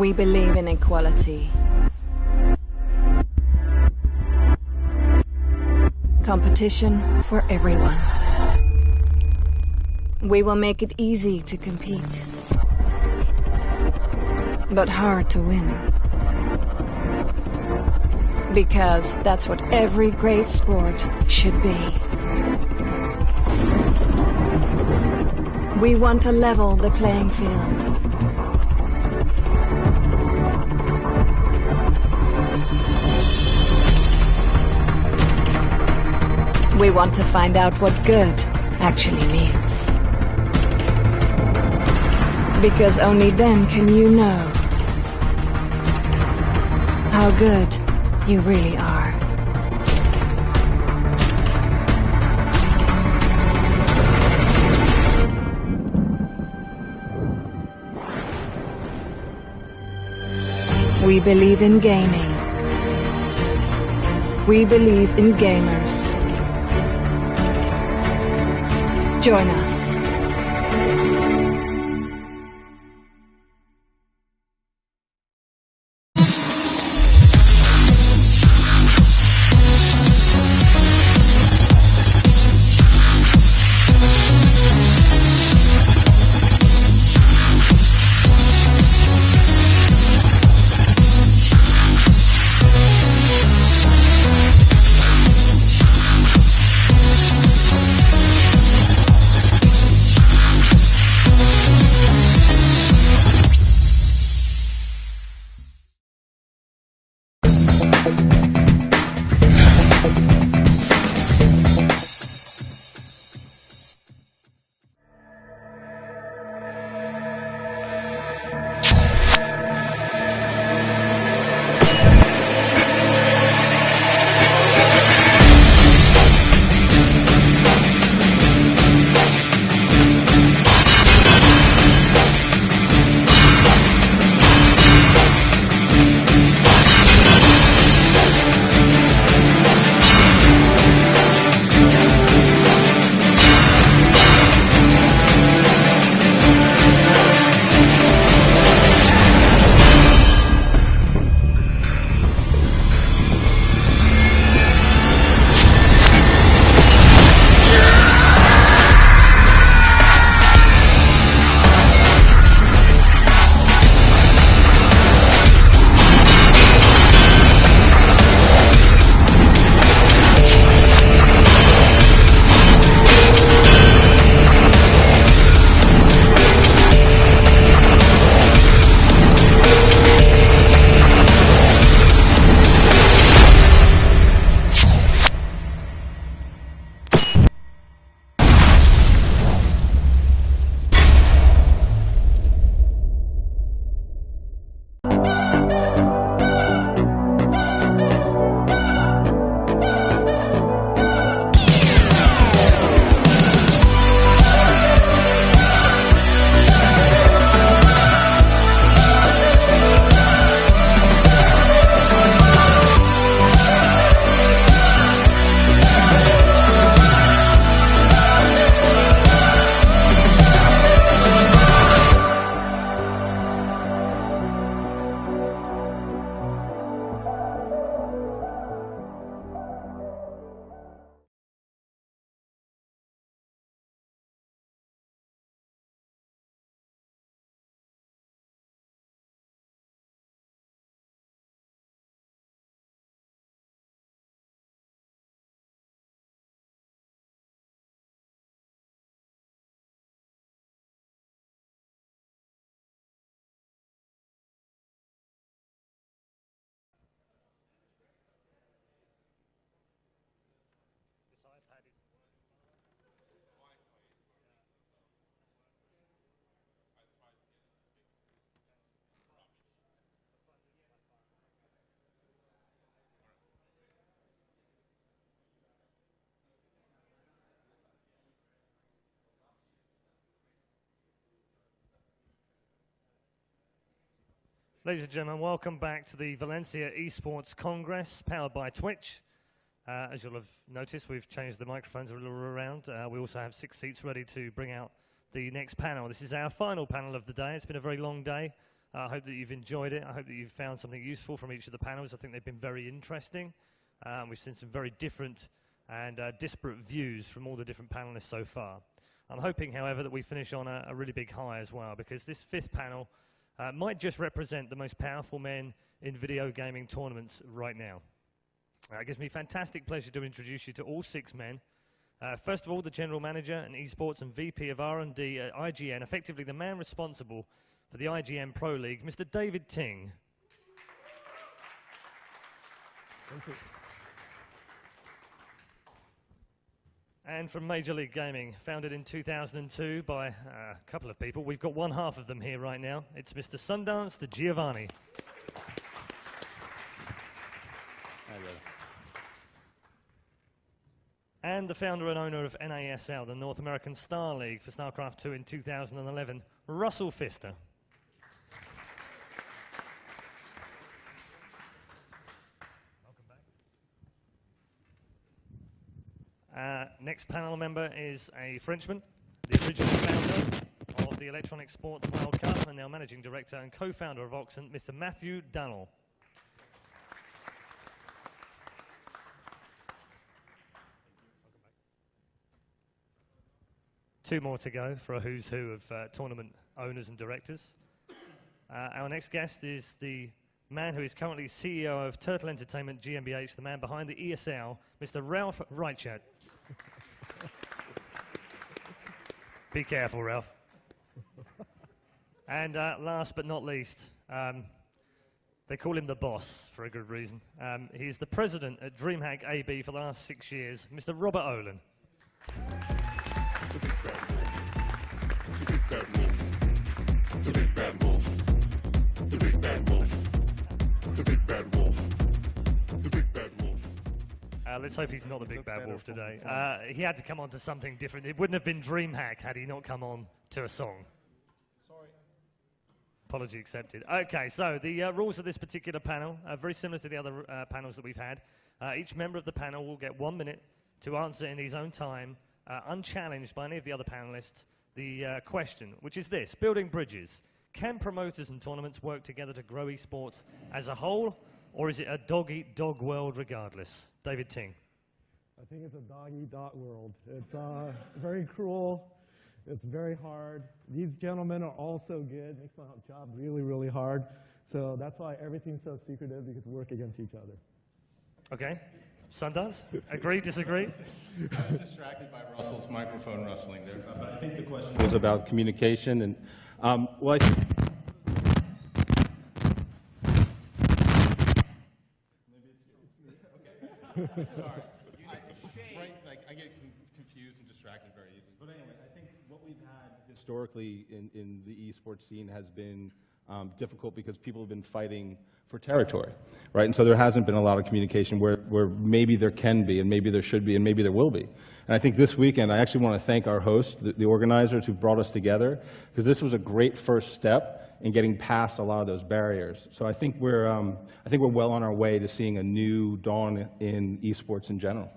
We believe in equality. Competition for everyone. We will make it easy to compete, but hard to win. Because that's what every great sport should be. We want to level the playing field. We want to find out what good actually means. Because only then can you know how good you really are. We believe in gaming. We believe in gamers. Join us. Ladies and gentlemen, welcome back to the Valencia Esports Congress, powered by Twitch. As you'll have noticed, we've changed the microphones a little around. We also have 6 seats ready to bring out the next panel. This is our final panel of the day. It's been a very long day. I hope that you've enjoyed it. I hope that you've found something useful from each of the panels. I think they've been very interesting. We've seen some very different and disparate views from all the different panelists so far. I'm hoping, however, that we finish on a really big high as well, because this fifth panel might just represent the most powerful men in video gaming tournaments right now. It gives me fantastic pleasure to introduce you to all 6 men. First of all, the General Manager and Esports and VP of R&D at IGN, effectively the man responsible for the IGN Pro League, Mr. David Ting. Thank you. And from Major League Gaming, founded in 2002 by a couple of people. We've got one half of them here right now. It's Mr. Sundacen Digiovanni. And the founder and owner of NASL, the North American Star League for StarCraft 2 in 2011, Russel Pfister. Next panel member is a Frenchman, the original founder of the Electronic Sports World Cup and now managing director and co-founder of Ohlen, Mr. Matthieu Dallon. Two more to go for a who's who of tournament owners and directors. Our next guest is the man who is currently CEO of Turtle Entertainment GmbH, the man behind the ESL, Mr. Ralf Reichert. Be careful, Ralf. And last but not least, they call him the boss for a good reason. He's the president at DreamHack AB for the last 6 years, Mr. Robert Ohlen. The big bad wolf. The big bad wolf. The big bad wolf. The big bad wolf. The big bad wolf. Let's hope he's not the big bad wolf today. He had to come on to something different. It wouldn't have been DreamHack had he not come on to a song. Sorry. Apology accepted. Okay, so the rules of this particular panel are very similar to the other panels that we've had. Each member of the panel will get 1 minute to answer in his own time, unchallenged by any of the other panelists, the question, which is this: building bridges. Can promoters and tournaments work together to grow esports as a whole, or is it a dog-eat-dog world regardless? David Ting. I think it's a dog-eat-dog world. It's very cruel. It's very hard. These gentlemen are all so good. Makes my job really, really hard. So that's why everything's so secretive, because we work against each other. Okay. Sundance? Agree, disagree? I was distracted by Russell's microphone rustling there. But I think the question was about communication. And, well, I think maybe it's me. Okay. Sorry. I get confused and distracted very easily. But anyway, I think what we've had historically in the esports scene has been difficult because people have been fighting for territory, right? And so there hasn't been a lot of communication where maybe there can be, and maybe there should be, and maybe there will be. And I think this weekend, I actually want to thank our hosts, the organizers who brought us together, because this was a great first step in getting past a lot of those barriers. So I think we're well on our way to seeing a new dawn in esports in general.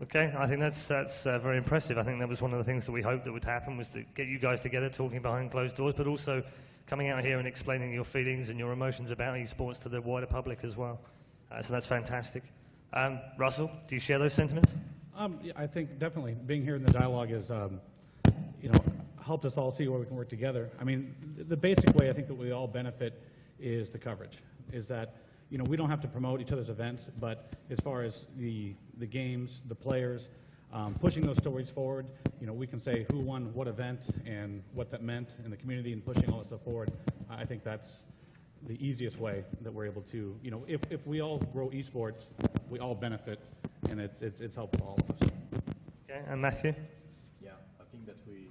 Okay, I think that's very impressive. I think that was one of the things that we hoped that would happen, was to get you guys together talking behind closed doors, but also coming out here and explaining your feelings and your emotions about esports to the wider public as well. So that's fantastic. Russell, do you share those sentiments? Yeah, I think definitely being here in the dialogue is, helped us all see where we can work together. I mean, the basic way I think that we all benefit is the coverage. Is that, we don't have to promote each other's events, but as far as the games, the players, pushing those stories forward, we can say who won what event and what that meant in the community, and pushing all that stuff forward. I think that's the easiest way that we're able to, if we all grow esports, we all benefit, and it's helpful for all of us. Okay, and Matthieu? Yeah, I think that we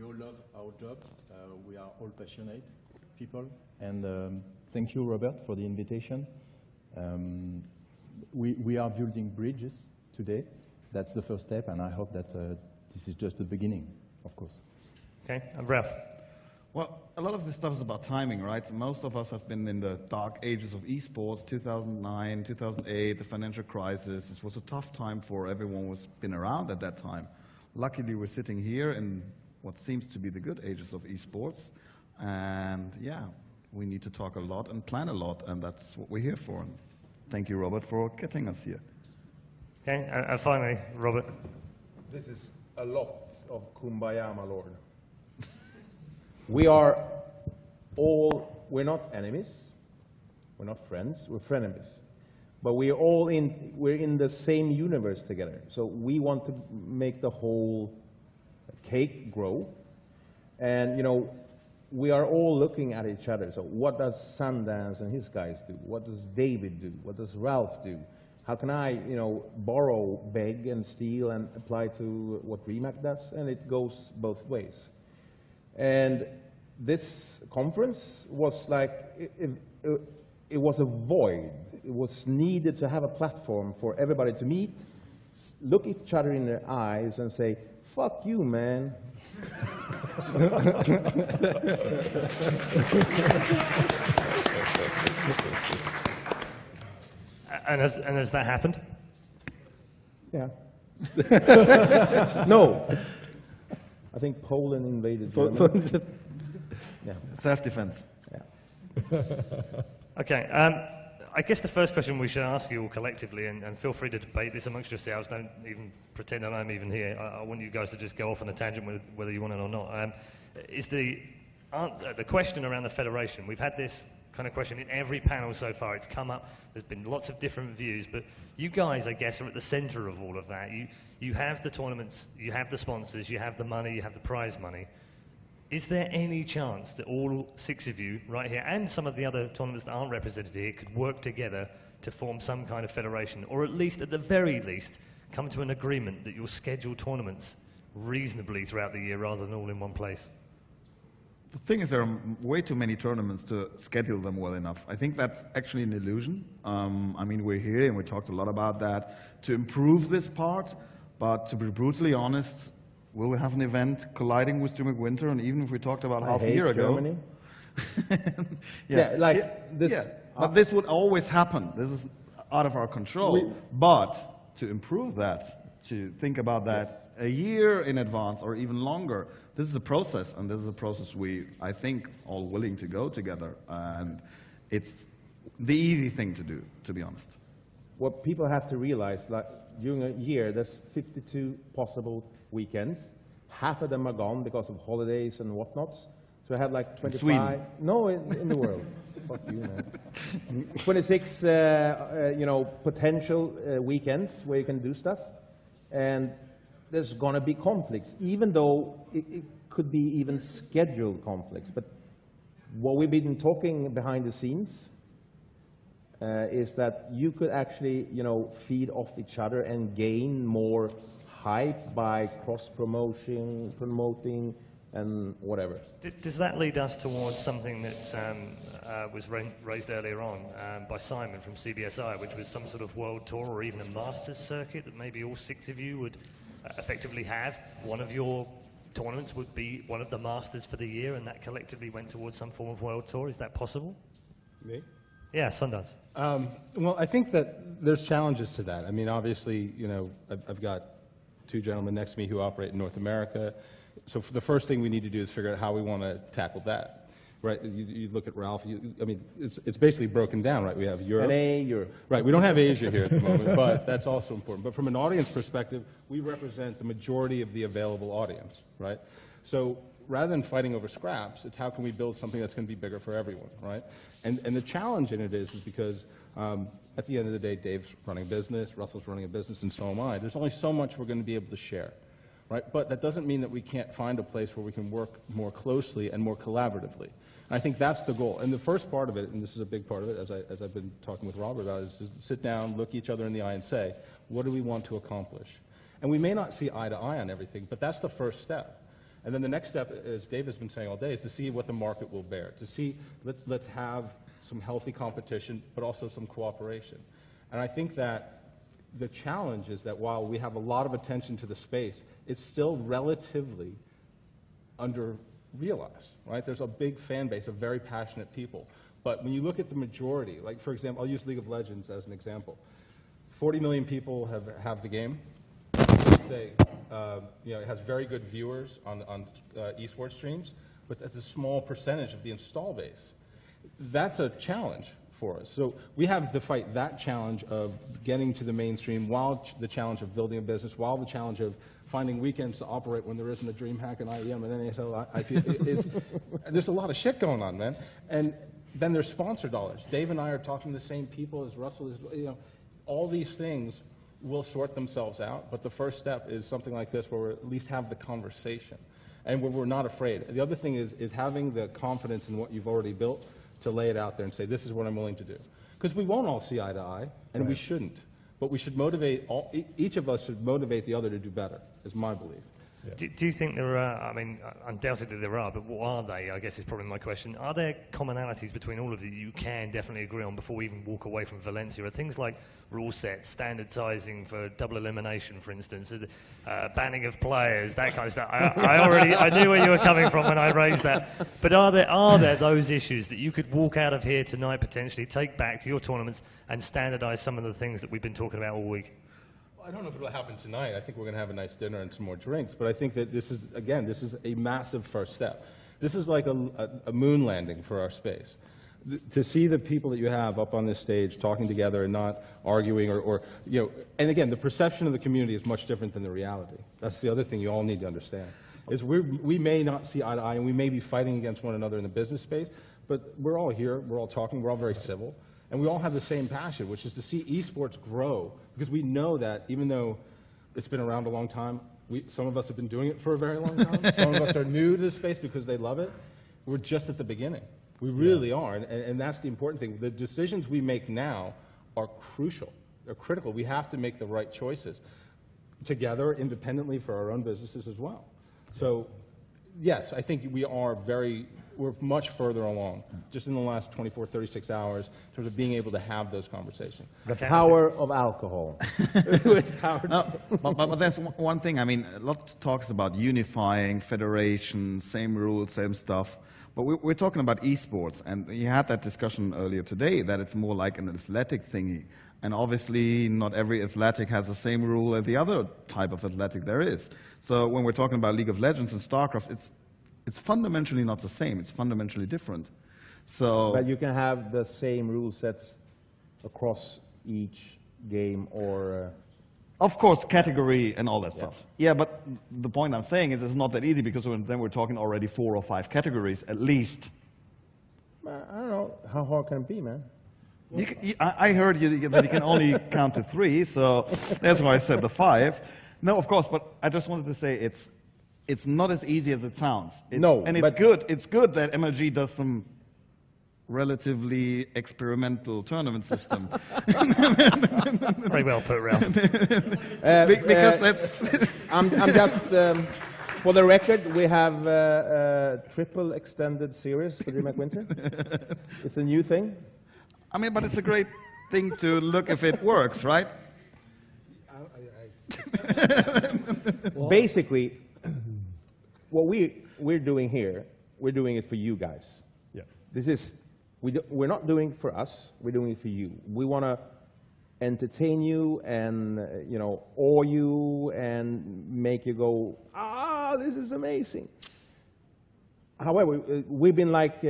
all love our job. We are all passionate people, and thank you, Robert, for the invitation. We are building bridges today. That's the first step, and I hope that this is just the beginning, of course. Okay, and Ralf? Well, a lot of this stuff is about timing, right? Most of us have been in the dark ages of esports, 2009, 2008, the financial crisis. This was a tough time for everyone who's been around at that time. Luckily, we're sitting here in what seems to be the good ages of esports. And yeah, we need to talk a lot and plan a lot, and that's what we're here for. And thank you, Robert, for getting us here. Okay, and finally, Robert. This is a lot of kumbaya, my lord. We're not enemies, we're not friends, we're frenemies. But we're in the same universe together. So we want to make the whole cake grow. And, you know, we are all looking at each other. So what does Sundance and his guys do? What does David do? What does Ralf do? How can I, you know, borrow, beg, and steal and apply to what DreamHack does? And it goes both ways. And this conference was like, it was a void. It was needed to have a platform for everybody to meet, look each other in the eyes and say, fuck you, man. And has that happened? Yeah. No. I think Poland invaded Germany. Yeah. Self-defense. Yeah. Okay. I guess the first question we should ask you all collectively, and feel free to debate this amongst yourselves, don't even pretend that I'm even here. I want you guys to just go off on a tangent with whether you want it or not. Is the question around the federation. We've had this kind of question in every panel so far. It's come up. There's been lots of different views, but you guys, I guess, are at the center of all of that. You have the tournaments, you have the sponsors, you have the money, you have the prize money. Is there any chance that all 6 of you right here, and some of the other tournaments that aren't represented here, could work together to form some kind of federation, or at least, at the very least, come to an agreement that you'll schedule tournaments reasonably throughout the year rather than all in one place? The thing is, there are way too many tournaments to schedule them well enough. I think that's actually an illusion. I mean, we're here and we talked a lot about that to improve this part, but to be brutally honest, will we have an event colliding with DreamHack Winter? And even if we talked about half a year ago. Germany. But this would always happen. This is out of our control. But to improve that, to think about that a year in advance or even longer, this is a process, and this is a process we, I think, all willing to go together. And it's the easy thing to do, to be honest. What people have to realize, like during a year, there's 52 possible weekends. Half of them are gone because of holidays and whatnots. So I have like 25. Sweden. No, in the world. Fuck you, man. 26, you know, potential weekends where you can do stuff, and there's going to be conflicts, even though it could be even scheduled conflicts. But what we've been talking behind the scenes is that you could actually, you know, feed off each other and gain more hype by promoting, and whatever. Does that lead us towards something that was raised earlier on by Simon from CBSI, which was some sort of world tour or even a Masters circuit that maybe all 6 of you would effectively have? One of your tournaments would be one of the Masters for the year, and that collectively went towards some form of world tour. Is that possible? Me? Yeah, Sundance. Well, I think that there's challenges to that. I mean, obviously, you know, I've got 2 gentlemen next to me who operate in North America. So the first thing we need to do is figure out how we want to tackle that, right? You look at Ralf. I mean, it's basically broken down, right? We have Europe. Europe. Right. We don't have Asia here at the moment, but that's also important. But from an audience perspective, we represent the majority of the available audience, right? So rather than fighting over scraps, it's how can we build something that's going to be bigger for everyone, right? And the challenge in it is because at the end of the day, Dave's running a business, Russel's running a business, and so am I. There's only so much we're going to be able to share. Right? But that doesn't mean that we can't find a place where we can work more closely and more collaboratively. And I think that's the goal. And the first part of it, and this is a big part of it, as I've been talking with Robert about, is to sit down, look each other in the eye and say, what do we want to accomplish? And we may not see eye to eye on everything, but that's the first step. And then the next step, as Dave has been saying all day, is to see what the market will bear, to see, let's have some healthy competition, but also some cooperation. And I think that the challenge is that while we have a lot of attention to the space, it's still relatively under-realized, right? There's a big fan base of very passionate people. But when you look at the majority, like for example, I'll use League of Legends as an example. 40 million people have the game. Say, you know, it has very good viewers on esports streams, but that's a small percentage of the install base. That's a challenge for us. So we have to fight that challenge of getting to the mainstream, while the challenge of building a business, while the challenge of finding weekends to operate when there isn't a DreamHack and IEM and NASL. There's a lot of shit going on, man. And then there's sponsor dollars. Dave and I are talking to the same people as Russell is, you know, all these things will sort themselves out, but the first step is something like this where we at least have the conversation and where we're not afraid. The other thing is having the confidence in what you've already built to lay it out there and say, this is what I'm willing to do. Because we won't all see eye to eye, and we shouldn't. But we should motivate, each of us should motivate the other to do better, is my belief. Yeah. Do you think there are, I mean, undoubtedly there are, but what are they, I guess is probably my question. Are there commonalities between all of you you can definitely agree on before we even walk away from Valencia? Are things like rule sets, standardizing for double elimination, for instance, banning of players, that kind of stuff? I knew where you were coming from when I raised that. But are there those issues that you could walk out of here tonight, potentially take back to your tournaments and standardize some of the things that we've been talking about all week? I don't know if it'll happen tonight. I think we're going to have a nice dinner and some more drinks. But I think that this is, again, this is a massive first step. This is like a moon landing for our space. To see the people that you have up on this stage talking together and not arguing or you know, and again, the perception of the community is much different than the reality. That's the other thing you all need to understand. Is we may not see eye to eye and we may be fighting against one another in the business space, but we're all here, we're all talking, we're all very civil. And we all have the same passion, which is to see esports grow, because we know that even though it's been around a long time, some of us have been doing it for a very long time. Some of us are new to the space because they love it. We're just at the beginning. We really are, and that's the important thing. The decisions we make now are crucial. They're critical. We have to make the right choices together, independently for our own businesses as well. So, yes, I think we're much further along, just in the last 24, 36 hours, in terms of being able to have those conversations. The power of alcohol. No, but there's one thing, I mean, a lot talks about unifying, federation, same rules, same stuff. But we're talking about esports, and you had that discussion earlier today, that it's more like an athletic thingy. And obviously, not every athletic has the same rule as the other type of athletic there is. So when we're talking about League of Legends and StarCraft, it's fundamentally not the same. It's fundamentally different. So, but you can have the same rule sets across each game or... Of course, category and all that stuff. Yeah, but the point I'm saying is it's not that easy, because then we're talking already 4 or 5 categories at least. I don't know. How hard can it be, man? I heard that you can only count to 3, so that's why I said the 5. No, of course, but I just wanted to say it's not as easy as it sounds. And it's good. It's good that MLG does some relatively experimental tournament system. Very well put, Ralph. Because that's... I'm just, for the record, we have a triple extended series for DreamHack Winter. It's a new thing. I mean, but it's a great thing to look if it works, right? Basically, what we're doing here, we're doing it for you guys. Yeah. This is, we're not doing it for us, we're doing it for you. We want to entertain you and, you know, awe you and make you go, ah, this is amazing. However, we've been like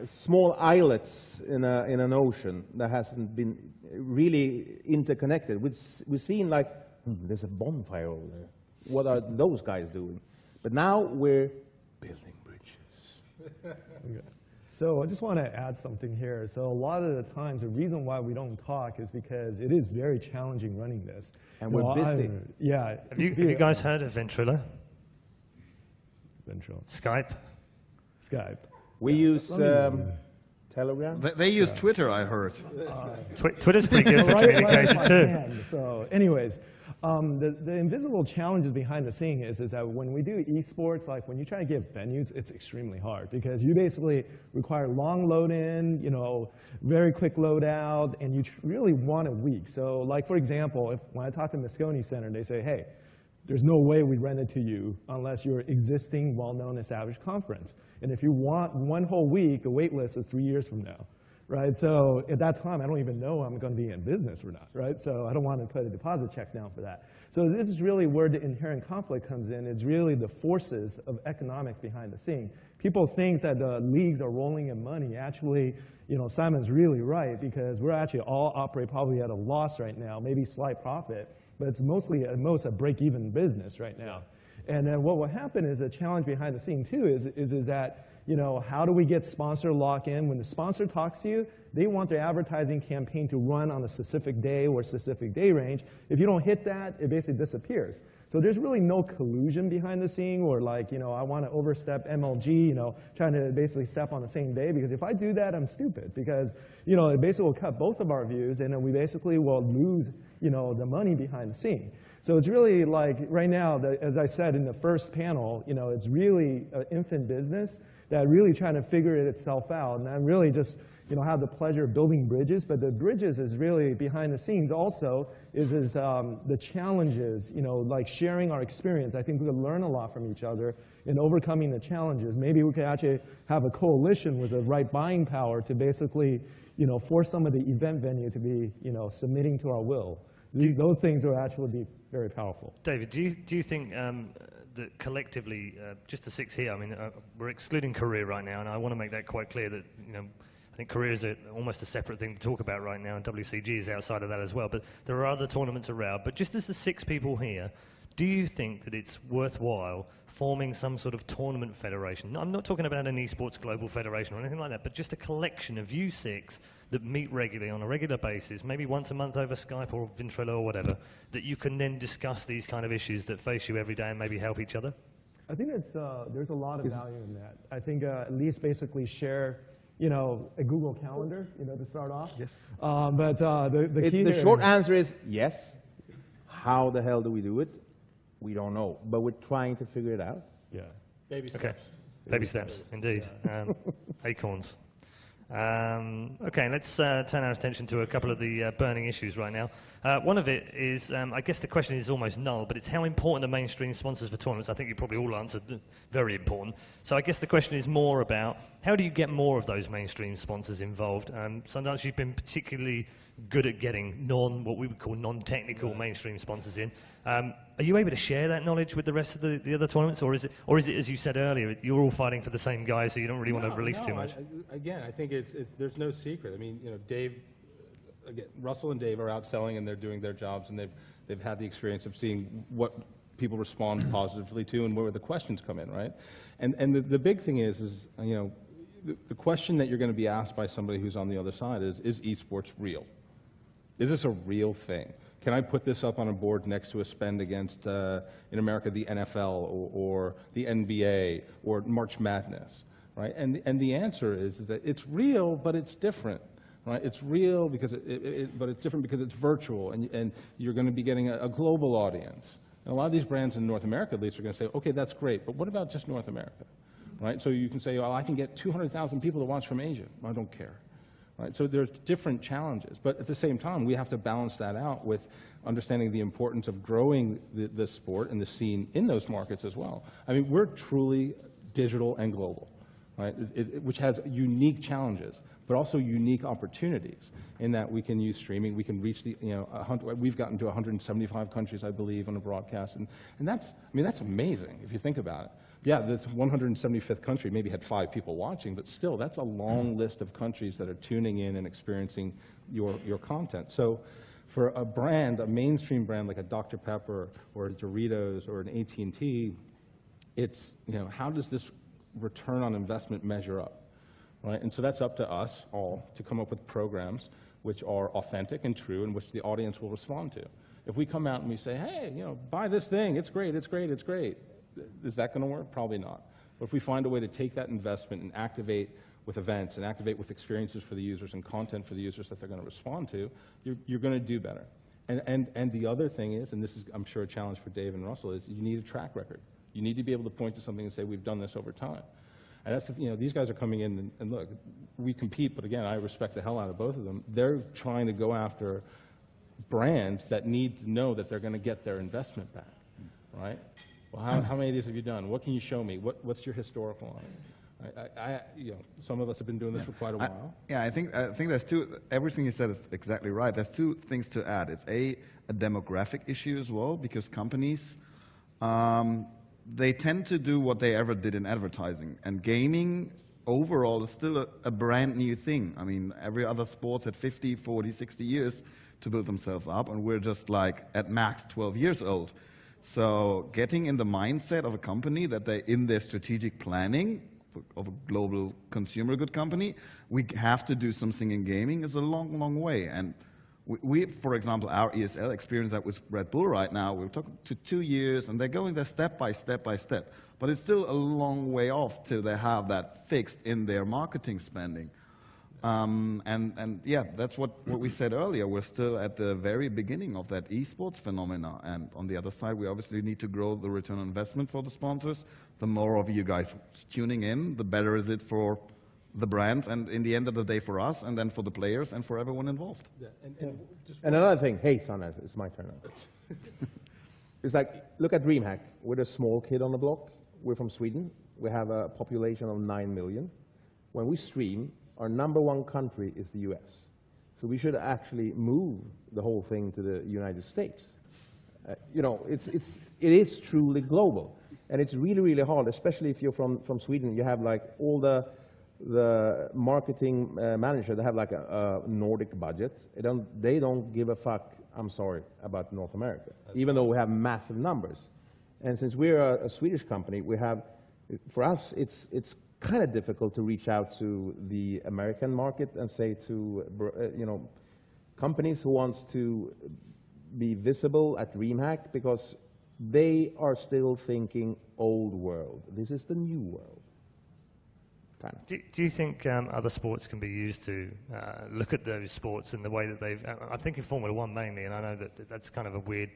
small islets in an ocean that hasn't been really interconnected. We've seen like, there's a bonfire over there. What are those guys doing? But now we're building bridges. Okay. So I just want to add something here. So a lot of the times, the reason why we don't talk is because it is very challenging running this. And we're busy. Yeah. Have you guys heard of Ventrilo? Ventrilo. Skype? Skype. We use Telegram. They use Twitter, I heard. Twitter's pretty good for communication too. So anyways, the invisible challenges behind the scene is that when we do esports, like when you try to get venues, it's extremely hard because you basically require long load in, you know, very quick load out, and you really want it weak. So like for example, when I talk to Moscone Center, they say, hey, there's no way we rent it to you unless you're existing, well-known, established conference. And if you want one whole week, the wait list is 3 years from now, right? So at that time, I don't even know I'm going to be in business or not, right? So I don't want to put a deposit check down for that. So this is really where the inherent conflict comes in. It's really the forces of economics behind the scene. People think that the leagues are rolling in money. Actually, you know, Simon's really right, because we're actually all operate probably at a loss right now, maybe slight profit, but it's mostly at most a break-even business right now. And then what will happen is a challenge behind the scene too is that, you know, how do we get sponsor lock-in? When the sponsor talks to you, they want their advertising campaign to run on a specific day or specific day range. If you don't hit that, it basically disappears. So there's really no collusion behind the scene, or like, you know, I want to overstep MLG, you know, trying to basically step on the same day, because if I do that, I'm stupid, because, you know, it basically will cut both of our views, and then we basically will lose, you know, the money behind the scene. So it's really like, right now, as I said in the first panel, you know, it's really an infant business that really trying to figure itself out. And I'm really just, you know, have the pleasure of building bridges, but the bridges is really behind the scenes also is the challenges, you know, like sharing our experience. I think we could learn a lot from each other in overcoming the challenges. Maybe we could actually have a coalition with the right buying power to basically, you know, force some of the event venue to be, you know, submitting to our will. Those things will actually be very powerful. David, do you think that collectively, just the six here, I mean, we're excluding career right now, and I want to make that quite clear that, you know, I think career is almost a separate thing to talk about right now, and WCG is outside of that as well. But there are other tournaments around. But just as the six people here, do you think that it's worthwhile forming some sort of tournament federation? I'm not talking about an esports global federation or anything like that, but just a collection of you six that meet regularly on a regular basis, maybe once a month over Skype or Ventrilo or whatever, that you can then discuss these kind of issues that face you every day and maybe help each other? I think it's, there's a lot of value in that. I think at least basically share, you know, a Google Calendar, you know, to start off. Yes. But the key the here, short answer is yes. How the hell do we do it? We don't know, but we're trying to figure it out. Yeah. Baby steps. Okay. Baby steps, indeed. Acorns. Okay, let's turn our attention to a couple of the burning issues right now. One of it is, I guess the question is almost null, but it's how important are mainstream sponsors for tournaments? I think you probably all answered very important. So I guess the question is more about how do you get more of those mainstream sponsors involved? Sundance, you've been particularly good at getting what we would call non-technical mainstream sponsors in. Are you able to share that knowledge with the rest of the other tournaments, or is it, as you said earlier, you're all fighting for the same guy, so you don't really want to release too much? Again, I think there's no secret. I mean, you know, again, Russell and Dave are out selling, and they're doing their jobs, and they've had the experience of seeing what people respond positively to and where the questions come in, right? And the big thing is you know, the question that you're going to be asked by somebody who's on the other side is esports real? Is this a real thing? Can I put this up on a board next to a spend against, in America, the NFL or the NBA or March Madness, right? And the answer is that it's real, but it's different, right? It's real because but it's different because it's virtual, and you're going to be getting a global audience. And a lot of these brands in North America, at least, are going to say, okay, that's great, but what about just North America, right? So you can say, well, I can get 200,000 people to watch from Asia. I don't care. Right? So there's different challenges, but at the same time, we have to balance that out with understanding the importance of growing the sport and the scene in those markets as well. I mean, we're truly digital and global, right? Which has unique challenges, but also unique opportunities in that we can use streaming, we can reach we've gotten to 175 countries, I believe, on a broadcast, and that's, I mean, that's amazing if you think about it. Yeah, this 175th country maybe had 5 people watching, but still, that's a long list of countries that are tuning in and experiencing your content. So for a brand, a mainstream brand like a Dr. Pepper or a Doritos or an AT&T, it's, you know, how does this return on investment measure up, right? And so that's up to us all to come up with programs which are authentic and true and which the audience will respond to. If we come out and we say, hey, you know, buy this thing, it's great, it's great, it's great. Is that going to work? Probably not. But if we find a way to take that investment and activate with events and activate with experiences for the users and content for the users that they're going to respond to, you're going to do better. And the other thing is, and this is, I'm sure, a challenge for Dave and Russell, is you need a track record. You need to be able to point to something and say, we've done this over time. And that's, you know, these guys are coming in, and look, we compete, but again, I respect the hell out of both of them. They're trying to go after brands that need to know that they're going to get their investment back, right? Well, how many of these have you done? What can you show me? What's your historical on it? You know, some of us have been doing this for quite a while. I think there's two. Everything you said is exactly right. There's two things to add. It's a demographic issue as well, because companies they tend to do what they ever did in advertising, and gaming overall is still a brand new thing. I mean, every other sports had 50, 40, 60 years to build themselves up, and we're just like at max 12 years old. So getting in the mindset of a company that they're in their strategic planning of a global consumer good company, we have to do something in gaming is a long, long way. And we, for example, our ESL experience that with Red Bull right now, we're talking to 2 years, and they're going there step by step by step. But it's still a long way off till they have that fixed in their marketing spending. And yeah, that's what we said earlier. We're still at the very beginning of that esports phenomena. And on the other side, we obviously need to grow the return on investment for the sponsors. The more of you guys tuning in, the better is it for the brands, and in the end of the day for us, and then for the players and for everyone involved. Yeah, and another thing, hey, Sundance, it's my turn now. It's like, look at DreamHack. We're a small kid on the block. We're from Sweden. We have a population of 9 million. When we stream, our #1 country is the US. So we should actually move the whole thing to the United States. You know, it is truly global. And it's really, really hard, especially if you're from Sweden. You have like all the marketing manager, they have like a Nordic budget. They don't give a fuck, I'm sorry, about North America, even though we have massive numbers. And since we're a Swedish company, we have, for us, it's kind of difficult to reach out to the American market and say to, you know, companies who wants to be visible at DreamHack, because they are still thinking old world. This is the new world. Kind of. Do you think other sports can be used to look at those sports in the way that they've... I'm thinking Formula One mainly, and I know that that's kind of a weird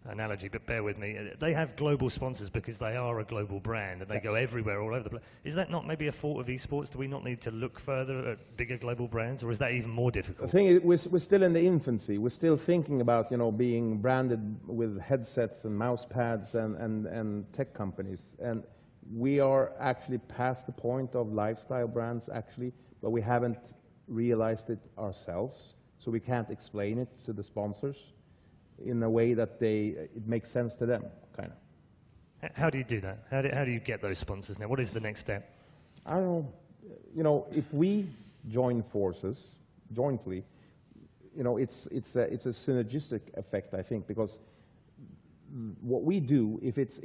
analogy, but bear with me. They have global sponsors because they are a global brand, and they go everywhere, all over the place. Is that not maybe a fault of esports? Do we not need to look further at bigger global brands, or is that even more difficult? The thing is, we're still in the infancy. We're still thinking about, you know, being branded with headsets and mouse pads and tech companies. And we are actually past the point of lifestyle brands, actually, but we haven't realized it ourselves, so we can't explain it to the sponsors in a way that it makes sense to them, kind of. How do you do that? How do you get those sponsors now? What is the next step? I don't know. You know, if we join forces jointly, you know, it's a synergistic effect, I think, because what we do, if it's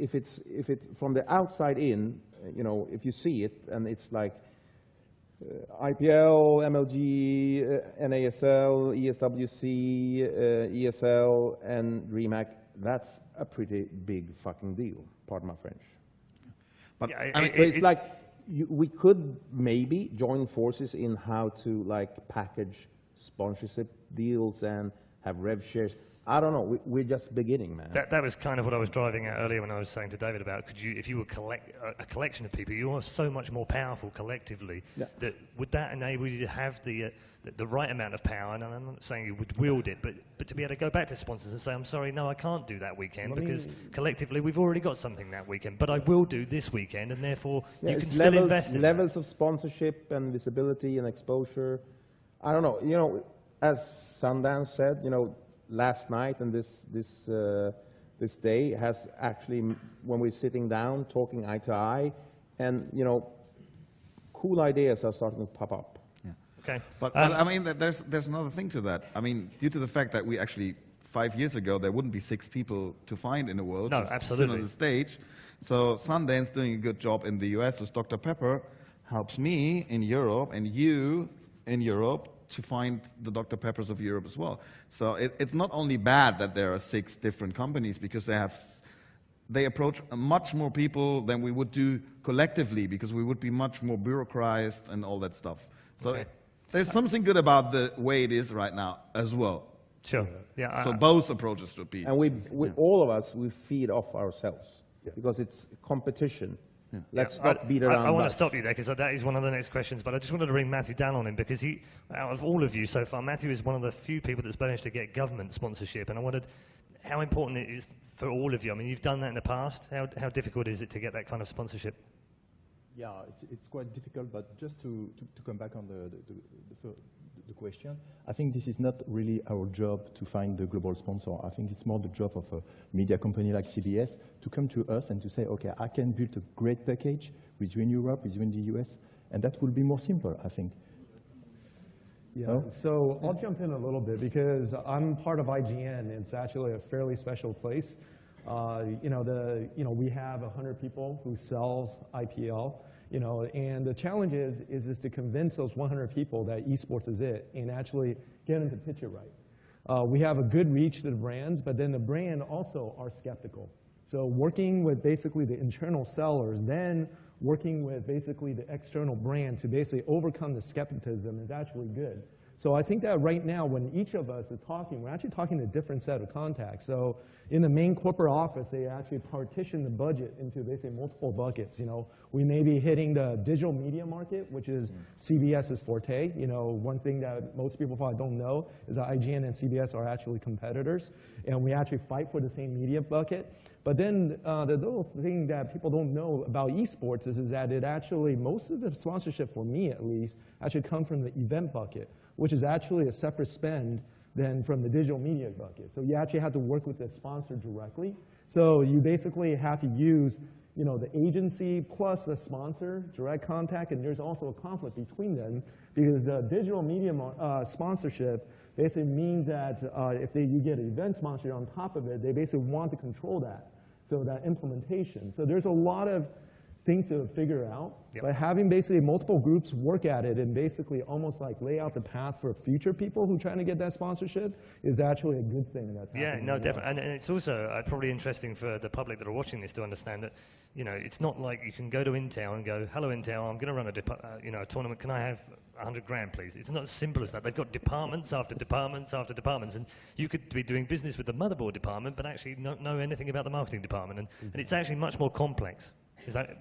from the outside in, you know, if you see it and it's like IPL, MLG, NASL, ESWC, ESL, and DreamHack, that's a pretty big fucking deal, pardon my French. But yeah, I mean, it's like, we could maybe join forces in how to like package sponsorship deals and have rev shares. I don't know. We're just beginning, man. That was kind of what I was driving at earlier when I was saying to David about, if you were a collection of people, you are so much more powerful collectively. Yeah. Would that enable you to have the right amount of power? And I'm not saying you would wield it, but to be able to go back to sponsors and say, I'm sorry, no, I can't do that weekend because collectively we've already got something that weekend, but I will do this weekend, and therefore you can still invest in levels of sponsorship and visibility and exposure. I don't know. You know, as Sundance said, you know, last night and this day has actually, when we're sitting down talking eye to eye, and you know, cool ideas are starting to pop up. Yeah. Okay. But I mean, there's another thing to that. I mean, due to the fact that we actually 5 years ago there wouldn't be 6 people to find in the world to sit on the stage. So Sundance doing a good job in the US with Dr. Pepper helps me in Europe and you in Europe to find the Dr. Peppers of Europe as well. So it's not only bad that there are 6 different companies, because they approach much more people than we would do collectively, because we would be much more bureaucratized and all that stuff. So okay. There's something good about the way it is right now as well. Sure. Yeah. So both approaches should be. And all of us, we feed off ourselves, because it's competition. Yeah. Let's not beat around. I want to stop you there, because that is one of the next questions, but I just wanted to bring Matthieu Dallon in, because out of all of you so far, Matthieu is one of the few people that's managed to get government sponsorship, and I wondered how important it is for all of you. I mean, you've done that in the past. How difficult is it to get that kind of sponsorship? Yeah, it's quite difficult, but just to come back on the question, I think this is not really our job to find the global sponsor. I think it's more the job of a media company like CBS to come to us and to say, okay, I can build a great package with you in Europe, with you in the US, and that will be more simple, I think. Yeah, No? so I'll jump in a little bit because I'm part of IGN. It's actually a fairly special place. We have 100 people who sells IPL, and the challenge is to convince those 100 people that esports is it and actually get them to pitch it right. We have a good reach to the brands, but then the brand also are skeptical. So working with basically the internal sellers, then working with basically the external brand to basically overcome the skepticism is actually good. So I think that right now, when each of us is talking, we're actually talking to a different set of contacts. So in the main corporate office, they actually partition the budget into basically multiple buckets. We may be hitting the digital media market, which is CBS's forte. One thing that most people probably don't know is that IGN and CBS are actually competitors, and we actually fight for the same media bucket. But then the little thing that people don't know about esports is that it actually, most of the sponsorship, for me at least, actually come from the event bucket, which is actually a separate spend than from the digital media bucket. So you actually have to work with the sponsor directly. So you basically have to use the agency plus the sponsor, direct contact, and there's also a conflict between them because digital media sponsorship basically means that if you get an event sponsor on top of it, they basically want to control that, so that implementation. So there's a lot of things to figure out, but having basically multiple groups work at it and basically almost like lay out the path for future people who are trying to get that sponsorship is actually a good thing that's happening. Yeah, no, definitely. And it's also probably interesting for the public that are watching this to understand that, it's not like you can go to Intel and go, hello Intel, I'm going to run a tournament, can I have 100 grand please? It's not as simple as that. They've got departments after departments after departments, and you could be doing business with the motherboard department but actually not know anything about the marketing department, and it's actually much more complex.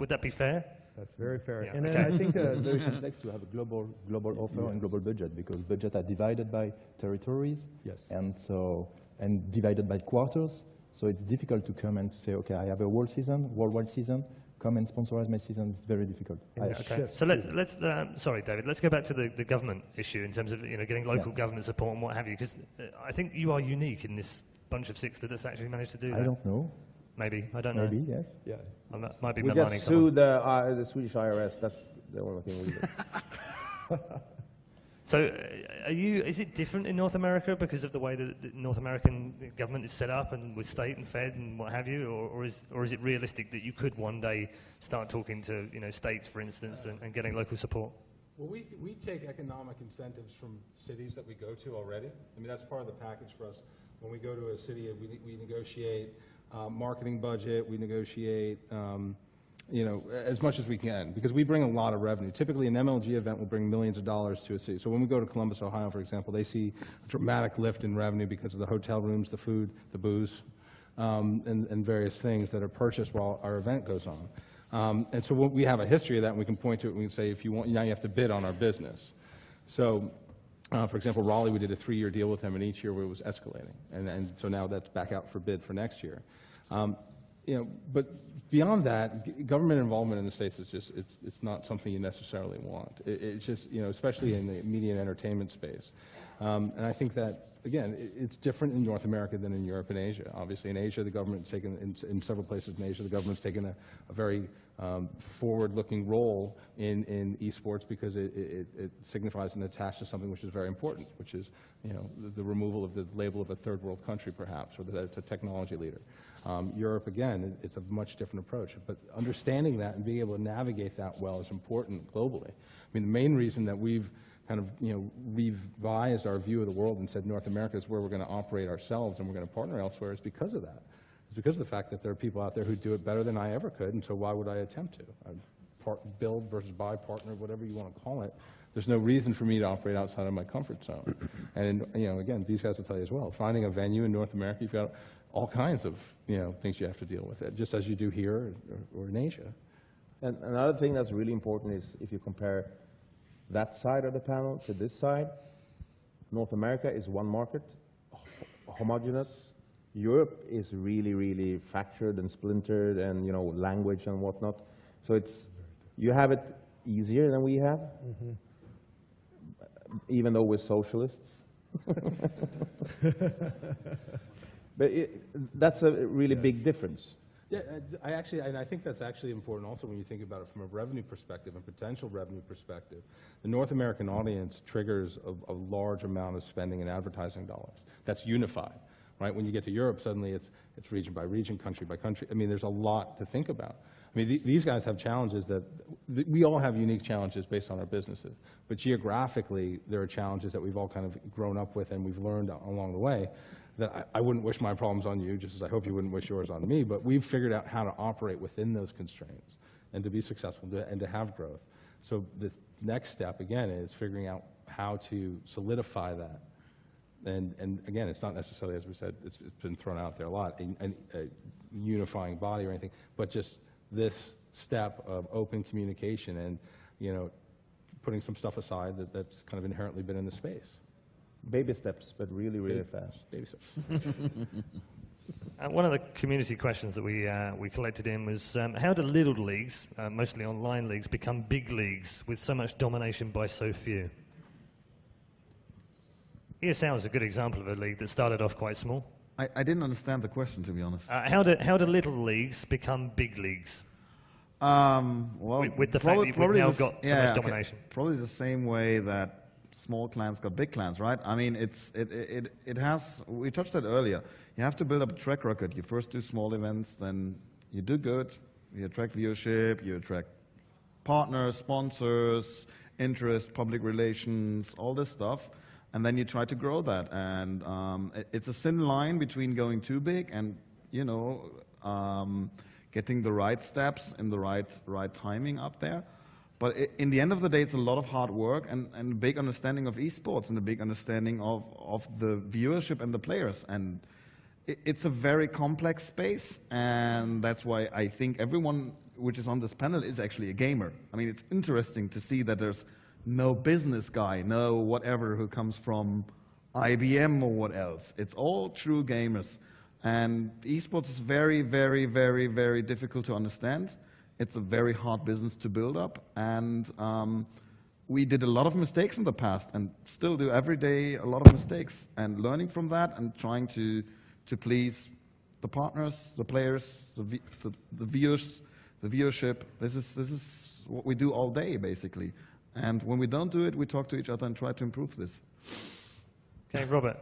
Would that be fair? That's very fair. Yeah. And then I think it's very complex to have a global offer and global budget because budgets are divided by territories, and divided by quarters. So it's difficult to come and to say, okay, I have a worldwide season, come and sponsorize my season. It's very difficult. Okay. So let's sorry, David. Let's go back to the government issue in terms of getting local government support and what have you, because I think you are unique in this bunch of six that's actually managed to do that. I don't know. Maybe, I don't know. Maybe, yes. Yeah. Might be we just sued the Swedish IRS. That's the only thing we did. So, is it different in North America because of the way that the North American government is set up and with state and fed and what have you, or is it realistic that you could one day start talking to states, for instance, and getting local support? Well, we take economic incentives from cities that we go to already. I mean, that's part of the package for us. When we go to a city, we negotiate marketing budget, we negotiate as much as we can, because we bring a lot of revenue. Typically, an MLG event will bring millions of dollars to a city. So when we go to Columbus, Ohio, for example, they see a dramatic lift in revenue because of the hotel rooms, the food, the booze, and various things that are purchased while our event goes on. And so we have a history of that, and we can point to it and we can say, if you want, now you have to bid on our business. So, for example, Raleigh, we did a 3-year deal with them, and each year it was escalating. And so now that's back out for bid for next year. But beyond that, government involvement in the States is just, it's not something you necessarily want. It's just, especially in the media and entertainment space. And I think that, again, it's different in North America than in Europe and Asia. Obviously, in Asia, the government's taken, in several places in Asia, the government's taken a very forward-looking role in esports because it signifies and attaches to something which is very important, which is, the removal of the label of a third world country, perhaps, or that it's a technology leader. Europe, again, it's a much different approach. But understanding that and being able to navigate that well is important globally. I mean, the main reason that we've kind of, revised our view of the world and said North America is where we're going to operate ourselves and we're going to partner elsewhere is because of that. It's because of the fact that there are people out there who do it better than I ever could, and so why would I attempt to? Build versus buy, partner, whatever you want to call it. There's no reason for me to operate outside of my comfort zone. And, again, these guys will tell you as well. Finding a venue in North America, you've got all kinds of, things you have to deal with, just as you do here or in Asia. And another thing that's really important is if you compare that side of the panel to this side, North America is one market, homogeneous. Europe is really, really fractured and splintered and, language and whatnot. So You have it easier than we have, even though we're socialists. But that's a really big difference. Yeah, I think that's actually important also when you think about it from a revenue perspective and potential revenue perspective. The North American audience triggers a large amount of spending in advertising dollars. That's unified, right? When you get to Europe, suddenly it's region by region, country by country. I mean, there's a lot to think about. I mean, these guys have challenges that, we all have unique challenges based on our businesses, but geographically, there are challenges that we've all kind of grown up with and we've learned along the way that I wouldn't wish my problems on you, just as I hope you wouldn't wish yours on me, but we've figured out how to operate within those constraints and to be successful and to have growth. So the next step, again, is figuring out how to solidify that. And again, it's not necessarily, as we said, it's been thrown out there a lot, a unifying body or anything, but just this step of open communication and, you know, putting some stuff aside that's kind of inherently been in the space. Baby steps, but really, really fast. Baby steps. One of the community questions that we collected in was, how do little leagues, mostly online leagues, become big leagues with so much domination by so few? ESL is a good example of a league that started off quite small. I didn't understand the question, to be honest. How do little leagues become big leagues? Well, with the fact that we've now got so much domination. Probably the same way that small clans got big clans, right? I mean, it has, we touched that earlier. You have to build up a track record. You first do small events, then you do good, you attract viewership, you attract partners, sponsors, interest, public relations, all this stuff, and then you try to grow that. And it's a thin line between going too big and, you know, getting the right steps and the right timing up there. But in the end of the day, it's a lot of hard work and a big understanding of esports and a big understanding of the viewership and the players. And it's a very complex space, and that's why I think everyone which is on this panel is actually a gamer. I mean, it's interesting to see that there's no business guy, no whatever who comes from IBM or what else. It's all true gamers. And esports is very, very, very, very difficult to understand. It's a very hard business to build up, and we did a lot of mistakes in the past and still do every day a lot of mistakes, and learning from that and trying to please the partners, the players, the viewers, the viewership. This is what we do all day, basically. And when we don't do it, we talk to each other and try to improve this. Okay, Robert,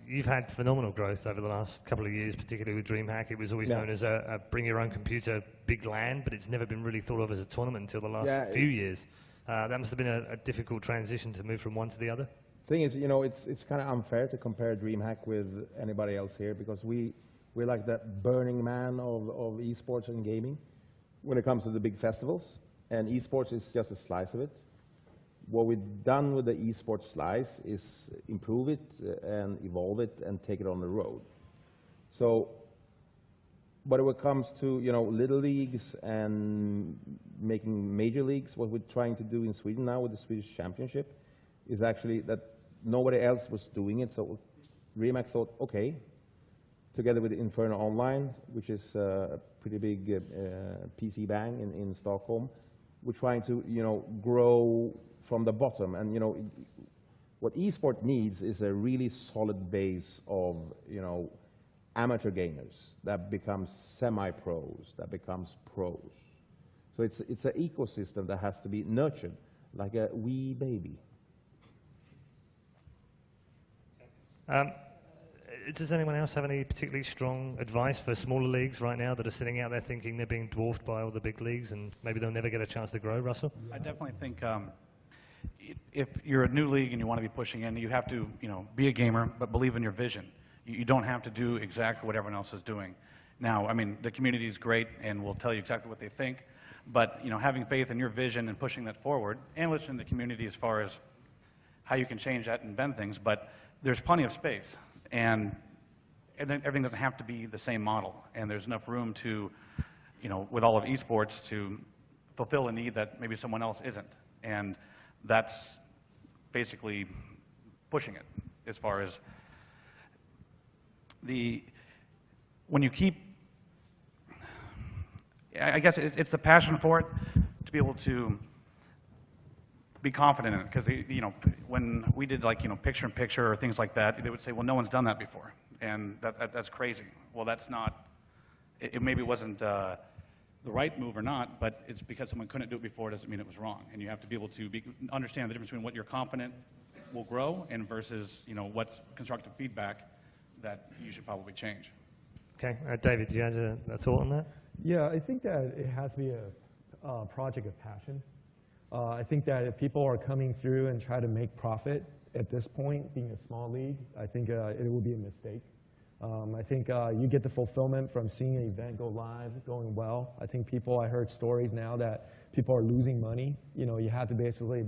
you've had phenomenal growth over the last couple of years, particularly with DreamHack. It was always known as a bring your own computer big LAN, but it's never been really thought of as a tournament until the last few years. That must have been a difficult transition to move from one to the other. Thing is, you know, it's kind of unfair to compare DreamHack with anybody else here, because we're like that burning man of esports and gaming when it comes to the big festivals, and esports is just a slice of it. What we've done with the esports slice is improve it and evolve it and take it on the road. So, but when it comes to, you know, little leagues and making major leagues, what we're trying to do in Sweden now with the Swedish Championship is actually that nobody else was doing it. So DreamHack thought, okay, together with Inferno Online, which is a pretty big PC bang in Stockholm, we're trying to, you know, grow from the bottom. And, you know, what esport needs is a really solid base of, you know, amateur gamers that becomes semi-pros, that becomes pros. So it's an ecosystem that has to be nurtured like a wee baby. Does anyone else have any particularly strong advice for smaller leagues right now that are sitting out there thinking they're being dwarfed by all the big leagues and maybe they'll never get a chance to grow, Russell? I definitely think if you're a new league and you want to be pushing in, you have to, you know, be a gamer, but believe in your vision. You don't have to do exactly what everyone else is doing. Now, I mean, the community is great and will tell you exactly what they think, but, you know, having faith in your vision and pushing that forward, and listening to the community as far as how you can change that and bend things, but there's plenty of space, and everything doesn't have to be the same model, and there's enough room to, you know, with all of esports to fulfill a need that maybe someone else isn't, and that's basically pushing it as far as when you keep, I guess it's the passion for it to be able to be confident in it, because you know, when we did like, you know, picture-in-picture or things like that, they would say, well, no one's done that before, and that's crazy. Well, that's not. It maybe wasn't the right move or not, but it's because someone couldn't do it before doesn't mean it was wrong, and you have to be able to understand the difference between what you're confident will grow and versus, you know, what's constructive feedback that you should probably change. Okay, David, do you have a thought on that? Yeah, I think that it has to be a project of passion. I think that if people are coming through and try to make profit at this point, being a small league, I think it will be a mistake. I think you get the fulfillment from seeing an event go live, going well. I think I heard stories now that people are losing money. You know, you have to basically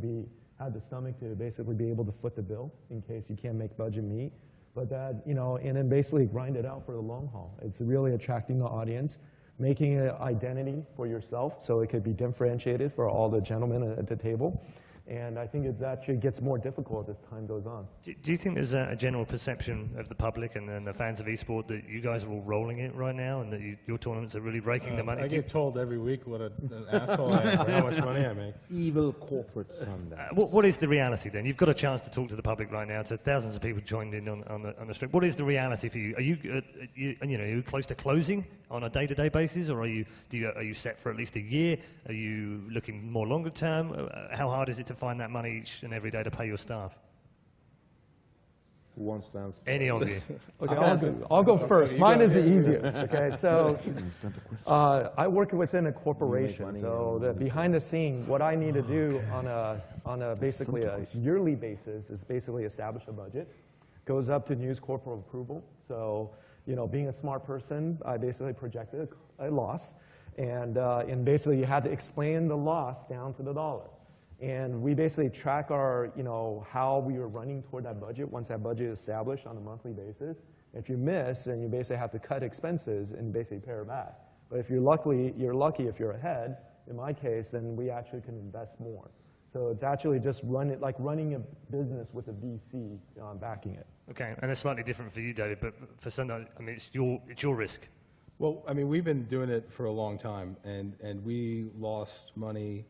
have the stomach to basically be able to foot the bill in case you can't make budget meet. But that, you know, and then basically grind it out for the long haul. It's really attracting the audience, making an identity for yourself so it could be differentiated for all the gentlemen at the table. And I think it actually gets more difficult as time goes on. Do you think there's a general perception of the public and the fans of eSport that you guys are all rolling it right now and that your tournaments are really raking the money? I get told every week what an asshole I am, how much money I make. Evil corporate Sundance. What is the reality then? You've got a chance to talk to the public right now. So thousands of people joined in on the stream. What is the reality for you? Are you close to closing on a day-to-day basis, or are you set for at least a year? Are you looking more longer term? How hard is it to find that money each and every day to pay your staff? Who wants to answer? Any of you? Okay, I'll go first. Mine is the easiest. Okay, so I work within a corporation, so the behind the scene, what I need to do on a basically a yearly basis is basically establish a budget. Goes up to News corporate approval. So, you know, being a smart person, I basically projected a loss, and basically you had to explain the loss down to the dollar. And we basically track our, you know, how we were running toward that budget once that budget is established on a monthly basis. If you miss, then you basically have to cut expenses and basically pare back. But if you're lucky if you're ahead. In my case, then we actually can invest more. So it's actually just like running a business with a VC backing it. Okay, and it's slightly different for you, David, but for Sundance, I mean, it's your risk. Well, I mean, we've been doing it for a long time, and we lost money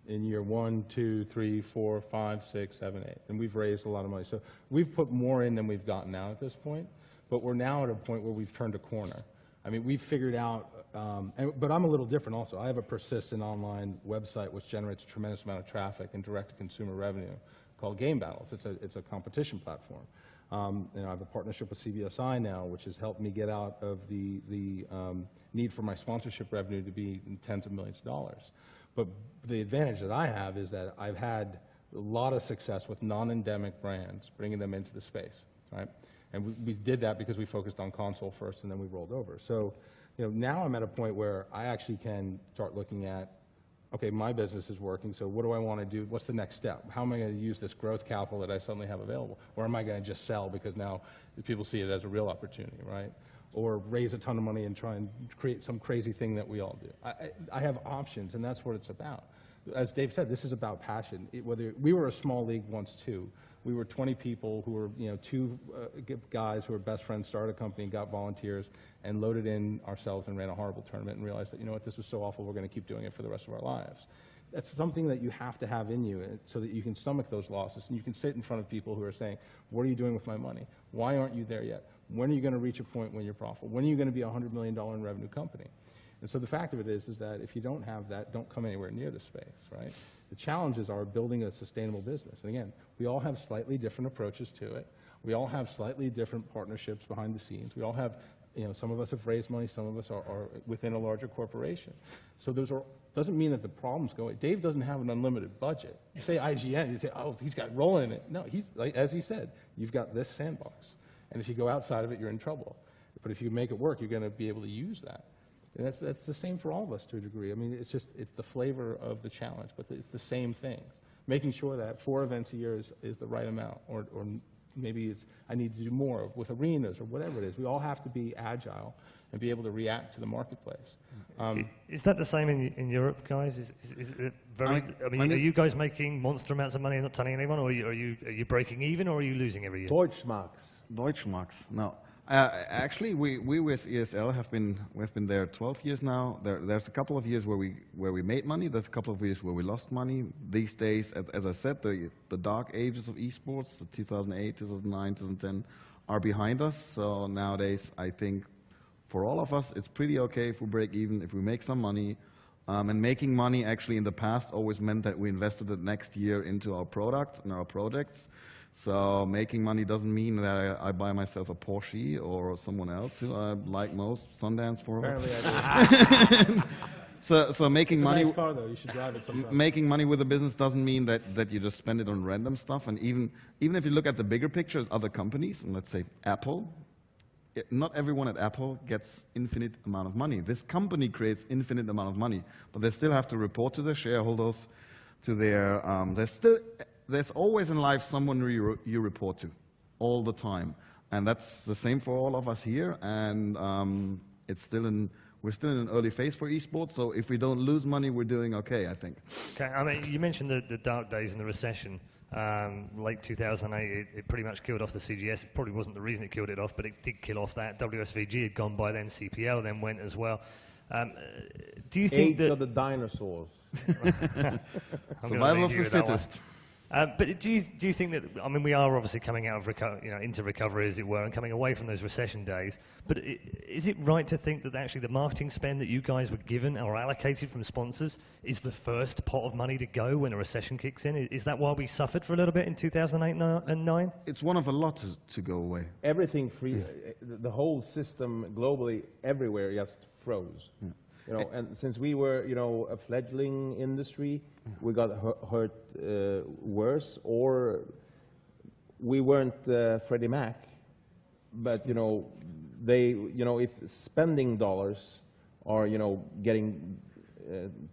in year 1, 2, 3, 4, 5, 6, 7, 8, and we've raised a lot of money. So we've put more in than we've gotten out at this point, but we're now at a point where we've turned a corner. I mean, we've figured out, but I'm a little different also. I have a persistent online website which generates a tremendous amount of traffic and direct-to-consumer revenue called Game Battles. It's a competition platform. And I have a partnership with CBSI now, which has helped me get out of the need for my sponsorship revenue to be in tens of millions of dollars. But the advantage that I have is that I've had a lot of success with non-endemic brands, bringing them into the space, right? And we did that because we focused on console first, and then we rolled over. So, you know, now I'm at a point where I actually can start looking at, okay, my business is working, so what do I want to do? What's the next step? How am I going to use this growth capital that I suddenly have available? Or am I going to just sell because now people see it as a real opportunity, right? Or raise a ton of money and try and create some crazy thing that we all do. I have options, and that's what it's about. As Dave said, this is about passion. Whether we were a small league once too. We were 20 people who were, you know, two guys who were best friends, started a company, got volunteers, and loaded in ourselves and ran a horrible tournament and realized that, you know what, this was so awful, we're going to keep doing it for the rest of our lives. That's something that you have to have in you so that you can stomach those losses, and you can sit in front of people who are saying, what are you doing with my money? Why aren't you there yet? When are you going to reach a point when you're profitable? When are you going to be a $100 million in revenue company? And so the fact of it is that if you don't have that, don't come anywhere near the space, right? The challenges are building a sustainable business. And again, we all have slightly different approaches to it. We all have slightly different partnerships behind the scenes. We all have, you know, some of us have raised money, some of us are within a larger corporation. So those doesn't mean that the problems go away. Dave doesn't have an unlimited budget. You say IGN, you say, oh, he's got rolling in it. No, he's, like, as he said, you've got this sandbox. And if you go outside of it, you're in trouble. But if you make it work, you're going to be able to use that. And that's the same for all of us to a degree. I mean, it's the flavor of the challenge, but it's the same things. Making sure that 4 events a year is the right amount, or maybe I need to do more with arenas or whatever it is. We all have to be agile and be able to react to the marketplace. Is that the same in Europe, guys? Is it very? I mean, are you guys making monster amounts of money and not telling anyone, or are you breaking even, or are you losing every year? Deutschmarks. Deutschmarks. No. Actually, we with ESL we've been there 12 years now. There's a couple of years where we made money. There's a couple of years where we lost money. These days, as I said, the dark ages of esports, 2008, 2009, 2010, are behind us. So nowadays, I think for all of us, it's pretty okay if we break even, if we make some money. And making money actually in the past always meant that we invested it next year into our product and our projects. So making money doesn't mean that I buy myself a Porsche or someone else who I like most, Sundance for. Apparently I do. So making money. It's a nice car though. You should drive it sometime. Making money with a business doesn't mean that you just spend it on random stuff. And even if you look at the bigger picture, other companies, and let's say Apple, not everyone at Apple gets infinite amount of money. This company creates infinite amount of money, but they still have to report to their shareholders, to their. There's always in life someone you report to, all the time, and that's the same for all of us here. And we're still in an early phase for esports. So if we don't lose money, we're doing okay, I think. Okay, I mean, you mentioned the dark days and the recession. Late 2008, it pretty much killed off the CGS. It probably wasn't the reason it killed it off, but it did kill off that. WSVG had gone by then. CPL then went as well. Do you think that of the dinosaurs? Survival of the fittest. But do you think that, I mean, we are obviously coming out of into recovery, as it were, and coming away from those recession days, but is it right to think that actually the marketing spend that you guys were given or allocated from sponsors is the first pot of money to go when a recession kicks in? Is that why we suffered for a little bit in 2008 and 2009? It's one of a lot to go away. Everything free, the whole system globally, everywhere just froze. Yeah. You know, and since we were, a fledgling industry, we got hurt worse, or we weren't Freddie Mac, but if spending dollars are getting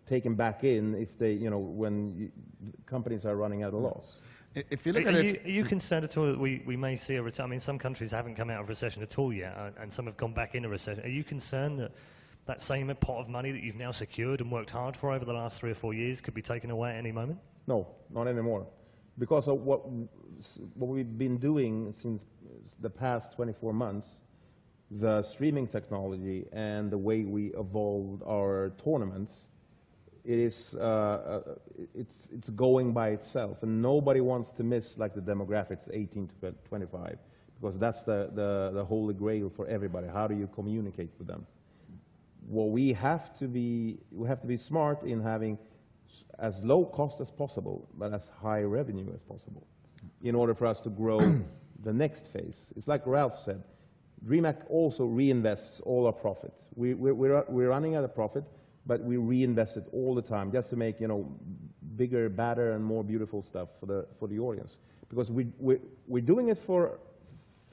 taken back in, if they when companies are running out of loss. If you look at it, are you concerned at all that we may see a return? I mean, some countries haven't come out of recession at all yet, and some have gone back into recession. Are you concerned that same pot of money that you've now secured and worked hard for over the last 3 or 4 years could be taken away at any moment? No, not anymore. Because of what we've been doing since the past 24 months, the streaming technology and the way we evolved our tournaments, it's going by itself. And nobody wants to miss like the demographics 18 to 25, because that's the holy grail for everybody. How do you communicate with them? Well, we have to be smart in having as low cost as possible, but as high revenue as possible, in order for us to grow the next phase. It's like Ralf said, DreamHack also reinvests all our profits. We're running at a profit, but we reinvest it all the time just to make bigger, better, and more beautiful stuff for the audience. Because we're doing it for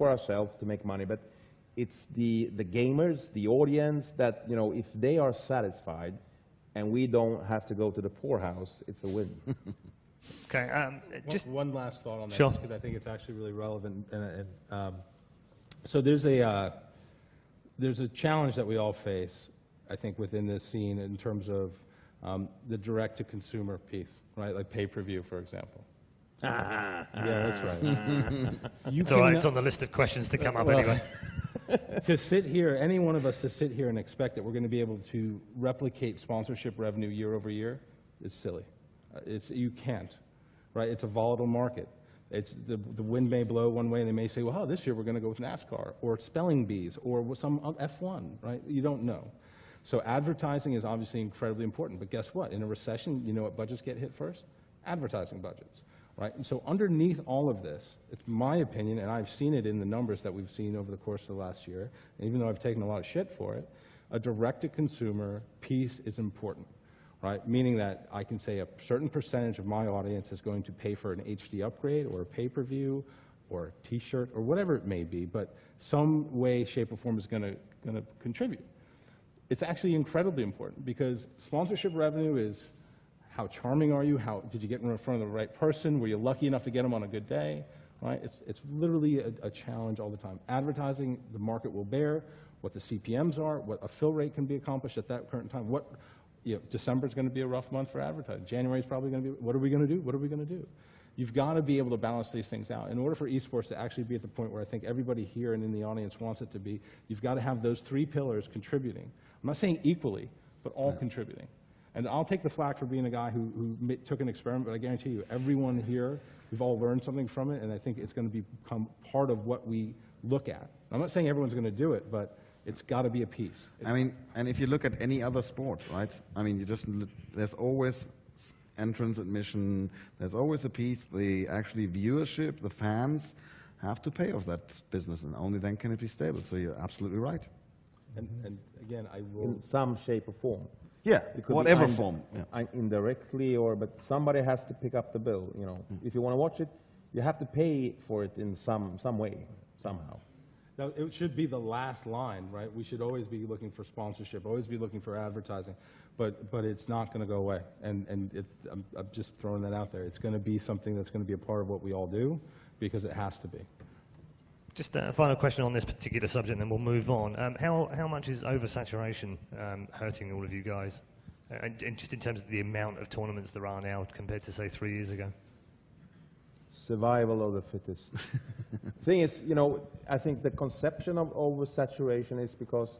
ourselves to make money, but it's the gamers, the audience, that if they are satisfied and we don't have to go to the poorhouse, it's a win. Okay, just one last thought on that, sure, because I think it's actually really relevant. So there's a challenge that we all face, I think, within this scene in terms of the direct-to-consumer piece, right? Like pay-per-view, for example. Yeah, that's right. It's all right. It's on the list of questions to come up anyway. To sit here, any one of us to sit here and expect that we're going to be able to replicate sponsorship revenue year over year is silly. You can't, right? It's a volatile market. The wind may blow one way, and they may say, well, this year we're going to go with NASCAR, or spelling bees, or with some F1, right? You don't know. So advertising is obviously incredibly important, but guess what? In a recession, you know what budgets get hit first? Advertising budgets. Right? And so underneath all of this, it's my opinion, and I've seen it in the numbers that we've seen over the course of the last year, and even though I've taken a lot of shit for it, a direct-to-consumer piece is important, right? Meaning that I can say a certain percentage of my audience is going to pay for an HD upgrade or a pay-per-view or a T-shirt or whatever it may be, but some way, shape, or form is going to contribute. It's actually incredibly important because sponsorship revenue is how charming are you? How did you get in front of the right person? Were you lucky enough to get them on a good day? Right? It's literally a challenge all the time. Advertising, the market will bear what the CPMs are, what a fill rate can be accomplished at that current time. December is going to be a rough month for advertising. January is probably going to be. What are we going to do? What are we going to do? You've got to be able to balance these things out. In order for esports to actually be at the point where I think everybody here and in the audience wants it to be, you've got to have those three pillars contributing. I'm not saying equally, but all contributing. And I'll take the flak for being a guy who took an experiment, but I guarantee you, everyone here, we've all learned something from it, and I think it's going to become part of what we look at. I'm not saying everyone's going to do it, but it's got to be a piece. I mean, and if you look at any other sport, right? I mean, there's always entrance admission, there's always a piece, the actually viewership, the fans have to pay off that business, and only then can it be stable. So you're absolutely right. And again, I will... In some shape or form. Yeah, It could whatever be form. Yeah. Indirectly, but somebody has to pick up the bill. You know, if you want to watch it, you have to pay for it in some way, somehow. Now, it should be the last line, right? We should always be looking for sponsorship, always be looking for advertising, but it's not going to go away. And I'm just throwing that out there. It's going to be something that's going to be a part of what we all do, because it has to be. Just a final question on this particular subject, and then we'll move on. How much is oversaturation hurting all of you guys? And just in terms of the amount of tournaments there are now compared to, say, 3 years ago? Survival of the fittest. Thing is, you know, I think the conception of oversaturation is because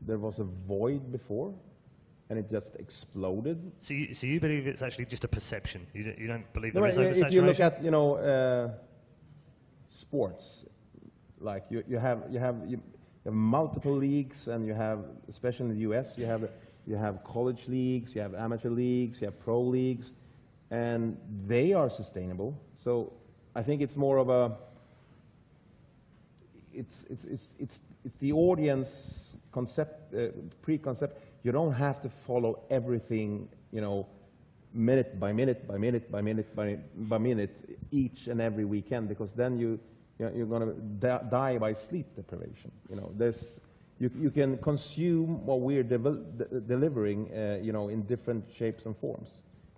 there was a void before, and it just exploded. So you believe it's actually just a perception? You don't believe there is oversaturation? If you look at, you know, sports, like you have multiple leagues, and you have, especially in the US, you have college leagues, you have amateur leagues, you have pro leagues, and they are sustainable. So I think it's more of a, it's the audience concept, preconcept. You don't have to follow everything, you know, minute by minute by minute by minute by minute each and every weekend, because then you're going to die by sleep deprivation. You know, you can consume what we're delivering, you know, in different shapes and forms,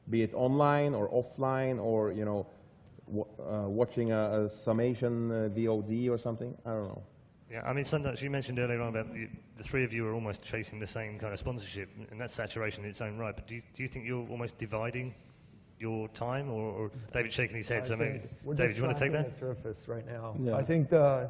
be it online or offline, or, you know, watching a summation VOD or something. I don't know. Yeah, I mean, Sundance, you mentioned earlier on about the three of you are almost chasing the same kind of sponsorship, and that's saturation in its own right. But do you think you're almost dividing your time, or David's shaking his head? So maybe, David, do you want to take that? The surface right now. Yeah. I think the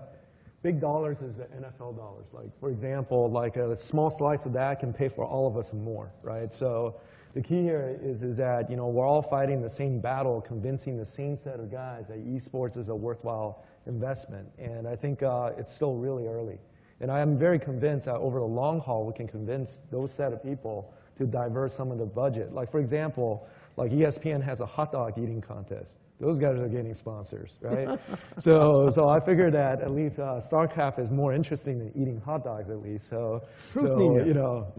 big dollars is the NFL dollars. Like, for example, like a small slice of that can pay for all of us and more, right? So the key here is that, you know, we're all fighting the same battle, convincing the same set of guys that esports is a worthwhile investment. And I think it's still really early. And I am very convinced that over the long haul, we can convince those set of people to divert some of the budget. Like, for example, like ESPN has a hot dog eating contest. Those guys are getting sponsors, right? so I figured that at least StarCraft is more interesting than eating hot dogs, at least. So you know,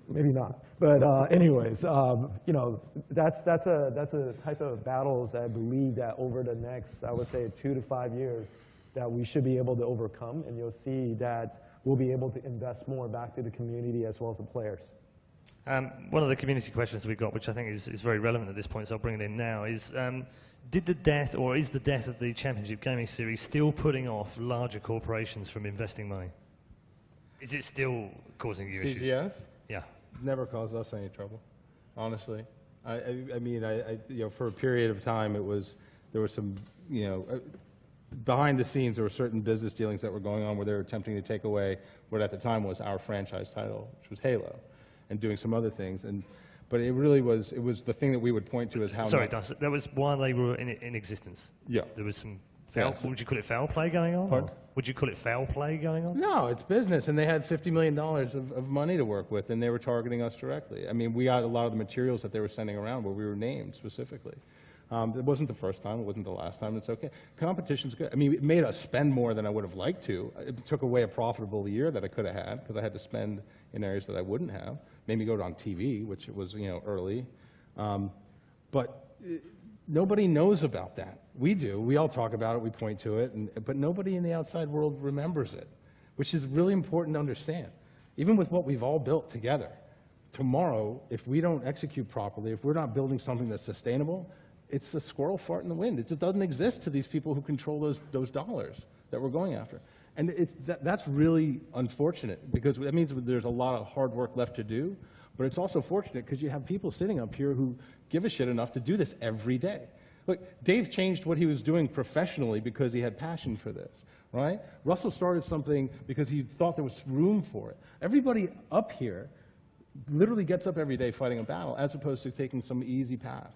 maybe not. But anyways, you know, that's a type of battles that I believe that over the next, I would say, 2 to 5 years, that we should be able to overcome, and you'll see that we'll be able to invest more back to the community as well as the players. One of the community questions we got, which I think is very relevant at this point, so I'll bring it in now, is did the death, or is the death of the Championship Gaming Series still putting off larger corporations from investing money? Is it still causing you issues? Yes. Yeah. Never caused us any trouble, honestly. I mean, you know, for a period of time, there was some, you know, behind the scenes, there were certain business dealings that were going on where they were attempting to take away what at the time was our franchise title, which was Halo, and doing some other things. But it really was, it was the thing that we would point to as how... Sorry, that was while they were in existence? Yeah. There was some foul, would you call it foul play going on? Pardon? Would you call it foul play going on? No, it's business, and they had $50 million of money to work with, and they were targeting us directly. I mean, we got a lot of the materials that they were sending around where we were named specifically. It wasn't the first time, it wasn't the last time, it's okay. Competition's good. I mean, it made us spend more than I would have liked to. It took away a profitable year that I could have had, because I had to spend in areas that I wouldn't have. Made me go on TV, which was, you know, early. But nobody knows about that. We do. We all talk about it, we point to it, but nobody in the outside world remembers it, which is really important to understand. Even with what we've all built together, tomorrow, if we don't execute properly, if we're not building something that's sustainable, it's a squirrel fart in the wind. It just doesn't exist to these people who control those dollars that we're going after. And that's really unfortunate, because that means there's a lot of hard work left to do, but it's also fortunate because you have people sitting up here who give a shit enough to do this every day. Look, Dave changed what he was doing professionally because he had passion for this, right? Russell started something because he thought there was room for it. Everybody up here literally gets up every day fighting a battle as opposed to taking some easy path.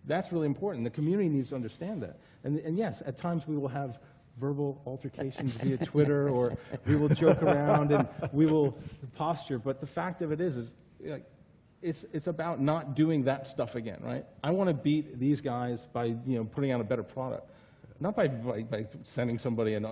That's really important. The community needs to understand that. And yes, at times we will have verbal altercations via Twitter, or we will joke around and we will posture, but the fact of it is like, it's about not doing that stuff again, right? I want to beat these guys by putting out a better product, not by sending somebody an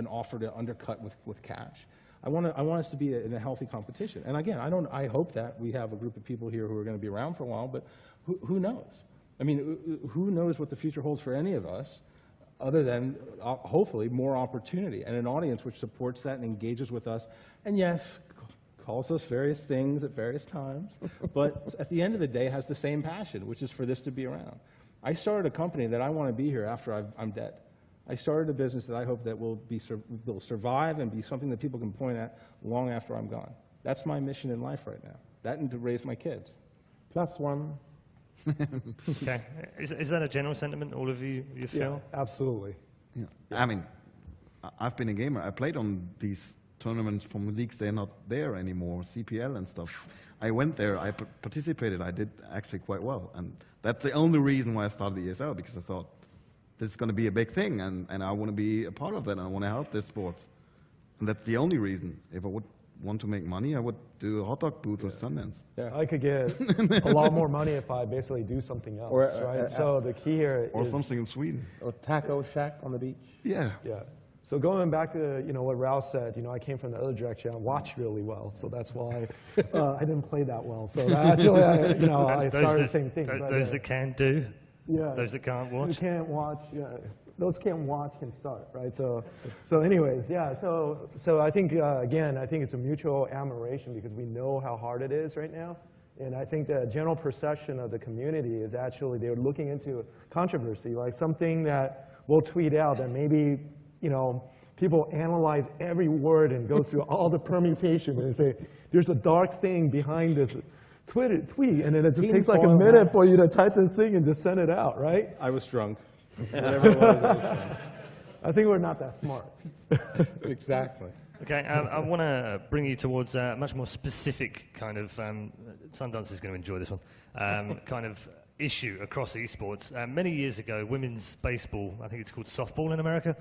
offer to undercut with cash. I want us to be in a healthy competition. And again, I hope that we have a group of people here who are going to be around for a while, but who knows? I mean, who knows what the future holds for any of us, other than hopefully more opportunity and an audience which supports that and engages with us. And yes, calls us various things at various times, but at the end of the day has the same passion, which is for this to be around. I started a company that I want to be here after I'm dead. I started a business that I hope that will survive and be something that people can point at long after I'm gone. That's my mission in life right now. That and to raise my kids. Plus one. Okay. Is that a general sentiment, all of you feel? Yeah, absolutely. Yeah. I mean, I've been a gamer. I played on these tournaments from leagues. They're not there anymore, CPL and stuff. I went there, I participated, I did actually quite well. And that's the only reason why I started the ESL, because I thought this is going to be a big thing, and I want to be a part of that, and I want to help this sports. And that's the only reason. If I would want to make money, I would do a hot dog booth or Sundance. Yeah. I could get a lot more money if I basically do something else, right? So the key here or is... something in Sweden. Or taco shack on the beach. Yeah. Yeah. So going back to what Ralf said, I came from the other direction. I watch really well, so that's why I didn't play that well. So actually, I started the same thing. Those that can do. Yeah. Those that can't watch. You can't watch. Yeah. Those can't watch can start, right? So anyways, yeah. So I think again, I think it's a mutual admiration because we know how hard it is right now, and I think the general perception of the community is actually they're looking into controversy, like something that we'll tweet out that maybe people analyze every word and go through all the permutation and say there's a dark thing behind this tweet, and then it just takes like a minute for you to type this thing and just send it out, right? I was drunk. Whatever it was, I was drunk. I think we're not that smart. Exactly. Okay, I want to bring you towards a much more specific kind of, Sundance is going to enjoy this one, kind of issue across esports. Many years ago, women's baseball, I think it's called softball in America,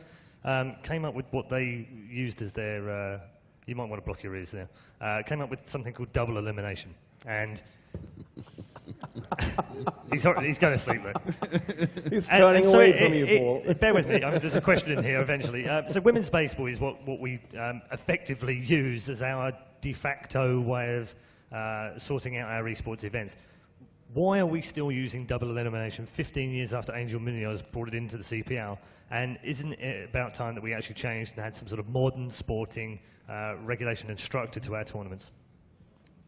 came up with what they used as their, you might want to block your ears there, came up with something called double elimination. And he's going to sleep there. He's turning away from you, Paul. Bear with me, there's a question in here eventually. So women's baseball is what we effectively use as our de facto way of sorting out our esports events. Why are we still using double elimination 15 years after Angel Munoz brought it into the CPL? And isn't it about time that we actually changed and had some sort of modern sporting regulation and structure to our tournaments?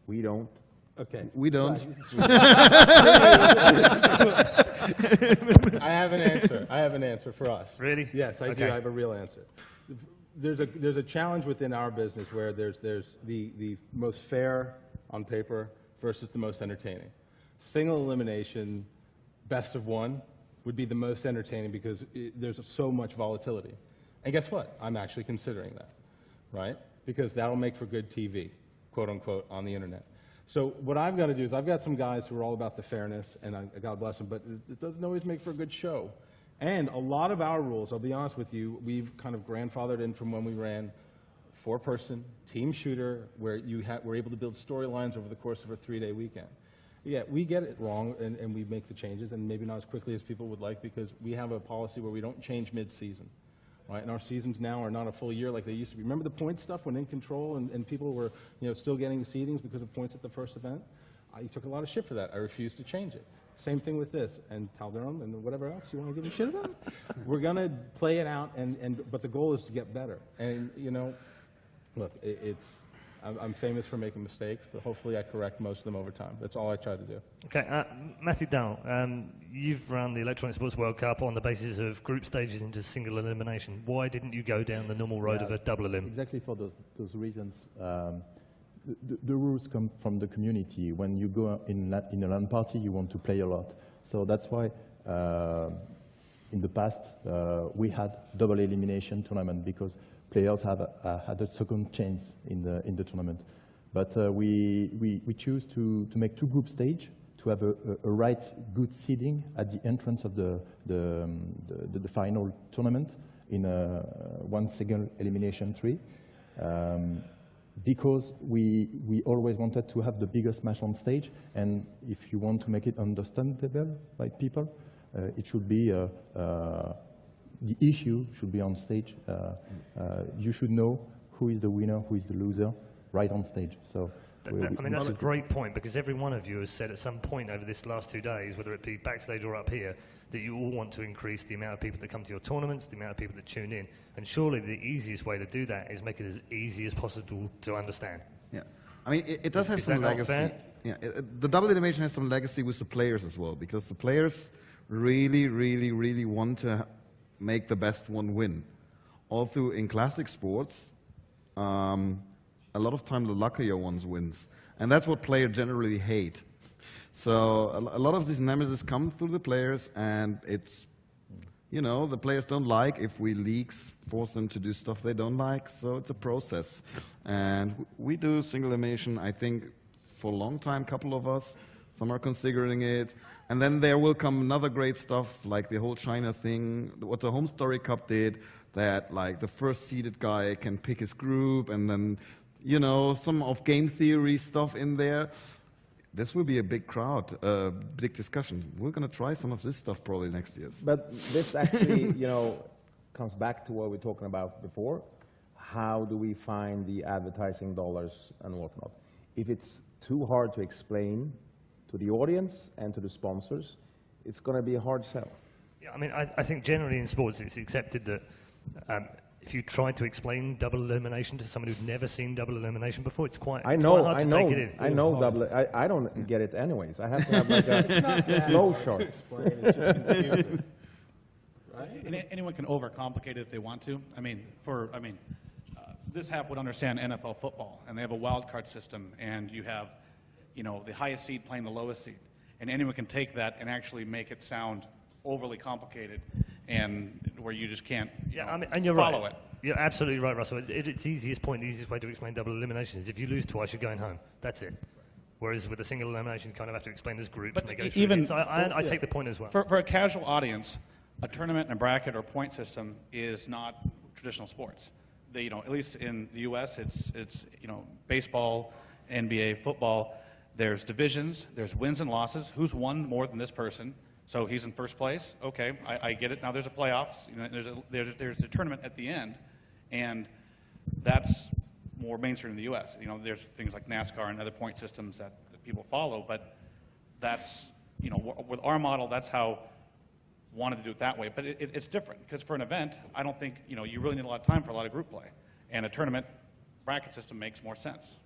We don't. Okay. We don't. I have an answer. I have an answer for us. Really? Yes, I do. I have a real answer. There's a challenge within our business where there's the most fair on paper versus the most entertaining. Single elimination, best of one, would be the most entertaining because there's so much volatility. And guess what? I'm actually considering that, right? Because that'll make for good TV, quote unquote, on the internet. So what I've got to do is I've got some guys who are all about the fairness, and God bless them, but it doesn't always make for a good show. And a lot of our rules, I'll be honest with you, we've kind of grandfathered in from when we ran 4-person team shooter, where you were able to build storylines over the course of a 3-day weekend. Yeah, we get it wrong, and we make the changes, and maybe not as quickly as people would like, because we have a policy where we don't change mid-season. Right? And our seasons now are not a full year like they used to be. Remember the point stuff when in control and people were still getting seedings because of points at the first event? I took a lot of shit for that. I refused to change it. Same thing with this and Calderon and whatever else you want to give a shit about. We're going to play it out, but the goal is to get better. And, look, I'm famous for making mistakes, but hopefully I correct most of them over time. That's all I try to do. Okay, Matthieu, you've run the Electronic Sports World Cup on the basis of group stages into single elimination. Why didn't you go down the normal road of a double elim? Exactly for those reasons. The rules come from the community. When you go in a LAN party, you want to play a lot. So that's why in the past, we had double elimination tournament because players have had a second chance in the tournament. But we choose to make two group stage to have a right good seeding at the entrance of the final tournament in one single elimination tree. Because we always wanted to have the biggest match on stage, and if you want to make it understandable by people, it should be the issue should be on stage. You should know who is the winner, who is the loser, right on stage. So. I mean, that's a great point, because every one of you has said at some point over this last 2 days, whether it be backstage or up here, that you all want to increase the amount of people that come to your tournaments, the amount of people that tune in. And surely the easiest way to do that is make it as easy as possible to understand. Yeah. I mean, it does have some legacy. Yeah, the double elimination has some legacy with the players as well, because the players really, really, really want to make the best one win. Also, in classic sports, a lot of time the luckier ones wins. And that's what players generally hate. So a lot of these nemesis come through the players, and it's, you know, the players don't like if we leagues force them to do stuff they don't like, so it's a process. And we do single elimination, I think, for a long time, couple of us. Some are considering it. And then there will come another great stuff, like the whole China thing, what the Home Story Cup did, that like the first seeded guy can pick his group, and then, you know, some of game theory stuff in there. This will be a big crowd, big discussion. We're going to try some of this stuff probably next year. But this actually, you know, comes back to what we were talking about before. How do we find the advertising dollars and whatnot? If it's too hard to explain to the audience and to the sponsors, it's going to be a hard sell. Yeah, I mean, I think generally in sports it's accepted that if you try to explain double elimination to somebody who's never seen double elimination before, it's quite hard to take it in. I know double. I don't get it anyways. I have to have like a flow chart. Right? And anyone can overcomplicate it if they want to. I mean, this half would understand NFL football, and they have a wild card system, and you have, you know, the highest seed playing the lowest seed, and anyone can take that and actually make it sound overly complicated, and where you just can't and you're follow right. it. You're absolutely right, Russell. It's easiest point, the easiest way to explain double elimination is if you lose twice, you're going home. That's it. Whereas with a single elimination, you kind of have to explain there's groups, But and they go through even it. So I take the point as well. For a casual audience, a tournament and a bracket or point system is not traditional sports. They, you know, at least in the U.S., it's you know, baseball, NBA, football. There's divisions, there's wins and losses. Who's won more than this person? So he's in first place. Okay, I get it. Now there's a playoffs. You know, there's a tournament at the end, and that's more mainstream in the U.S. You know, there's things like NASCAR and other point systems that people follow, but that's, you know, with our model, that's how wanted to do it that way. But it's different, because for an event, I don't think, you know, you really need a lot of time for a lot of group play, and a tournament bracket system makes more sense.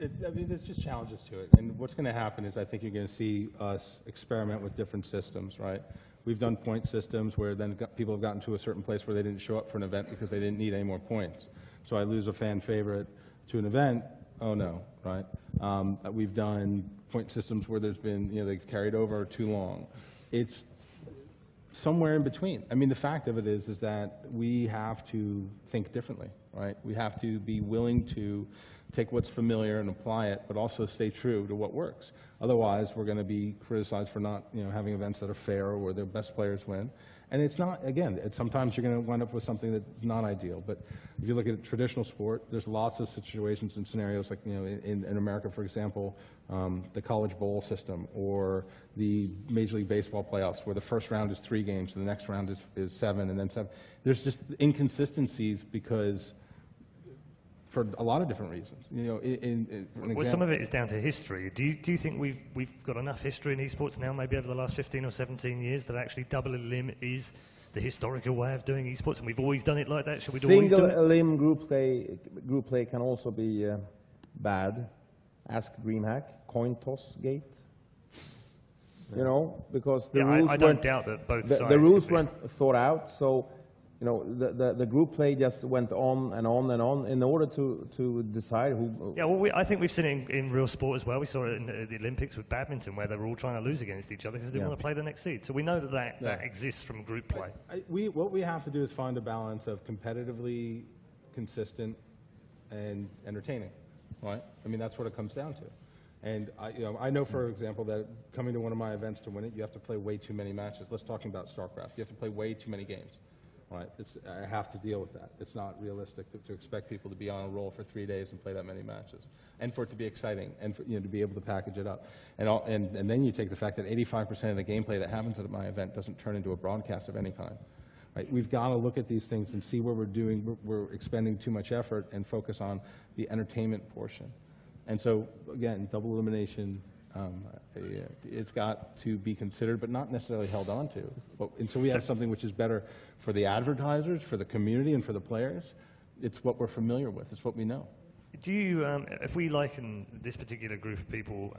I mean, there's just challenges to it. And what's going to happen is I think you're going to see us experiment with different systems, right? We've done point systems where then people have gotten to a certain place where they didn't show up for an event because they didn't need any more points. So I lose a fan favorite to an event, oh no, right? We've done point systems where there's been, you know, they've carried over too long. It's somewhere in between. I mean, the fact of it is that we have to think differently, right? We have to be willing to take what's familiar and apply it, but also stay true to what works. Otherwise, we're going to be criticized for not, you know, having events that are fair or where the best players win. And it's not, again, sometimes you're going to wind up with something that's not ideal. But if you look at traditional sport, there's lots of situations and scenarios like, you know, in America, for example, the college bowl system or the Major League Baseball playoffs where the first round is 3 games and the next round is 7 and then 7. There's just inconsistencies because for a lot of different reasons. You know, well, some of it is down to history. Do you think we've got enough history in esports now, maybe over the last 15 or 17 years, that actually double elim is the historical way of doing esports, and we've always done it like that? Should we do always do it? Single elim group play can also be bad. Ask DreamHack, coin toss gate. You know, because the rules I don't doubt that both sides. The rules weren't thought out, so You know, the group play just went on and on and on in order to decide who... Yeah, well, I think we've seen it in real sport as well. We saw it in the Olympics with badminton, where they were all trying to lose against each other because they didn't want to play the next seed. So we know that exists from group play. What we have to do is find a balance of competitively consistent and entertaining, right? I mean, that's what it comes down to. And I know, for example, that coming to one of my events to win it, you have to play way too many matches. Let's talk about StarCraft. You have to play way too many games. Right, I have to deal with that. It's not realistic to expect people to be on a roll for 3 days and play that many matches, and for it to be exciting, and for, to be able to package it up. And then you take the fact that 85% of the gameplay that happens at my event doesn't turn into a broadcast of any kind. Right? We've got to look at these things and see where we're expending too much effort and focus on the entertainment portion. And so, again, double elimination, it's got to be considered, but not necessarily held on to. But until we have something which is better for the advertisers, for the community, and for the players, it's what we're familiar with. It's what we know. Do you, if we liken this particular group of people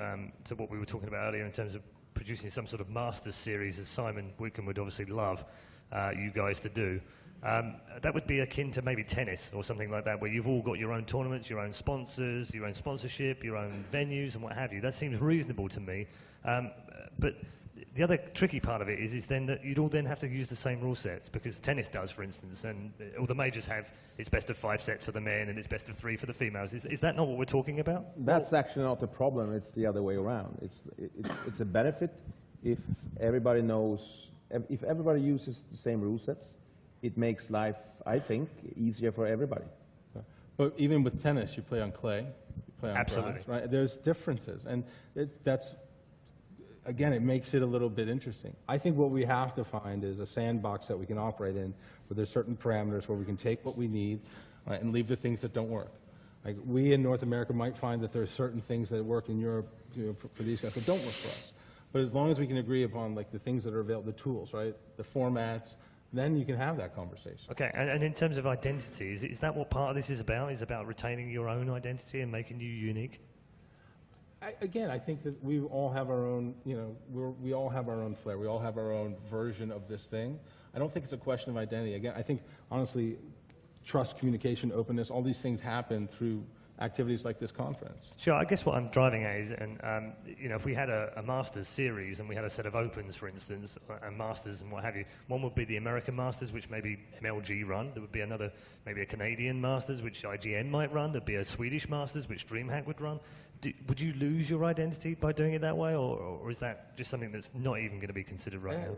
to what we were talking about earlier in terms of producing some sort of Masters series, as Simon Wickham would obviously love you guys to do, that would be akin to maybe tennis or something like that, where you've all got your own tournaments, your own sponsors, your own sponsorship, your own venues and what have you. That seems reasonable to me. But the other tricky part of it is then that you'd all then have to use the same rule sets, because tennis does, for instance, and all the majors have its best of 5 sets for the men and its best of 3 for the females. Is that not what we're talking about? That's actually not the problem. It's the other way around. It's a benefit if everybody knows, if everybody uses the same rule sets. It makes life, I think, easier for everybody. But even with tennis, you play on clay, you play on Absolutely. grass, right? There's differences, and that's, again, it makes it a little bit interesting. I think what we have to find is a sandbox that we can operate in, where there's certain parameters where we can take what we need, right, and leave the things that don't work. Like, we in North America might find that there are certain things that work in Europe, for these guys that don't work for us. But as long as we can agree upon, like, the things that are available, the tools, right, the formats, then you can have that conversation. Okay, and in terms of identity, is that what part of this is about? Is about retaining your own identity and making you unique? Again, I think that we all have our own, we all have our own flair. We all have our own version of this thing. I don't think it's a question of identity. Again, I think, honestly, trust, communication, openness, all these things happen through activities like this conference. Sure, I guess what I'm driving at is, and if we had a Masters series and we had a set of Opens, for instance, and Masters and what have you, one would be the American Masters, which maybe MLG run. There would be another, maybe a Canadian Masters, which IGN might run. There'd be a Swedish Masters, which DreamHack would run. Would you lose your identity by doing it that way, or is that just something that's not even going to be considered right now?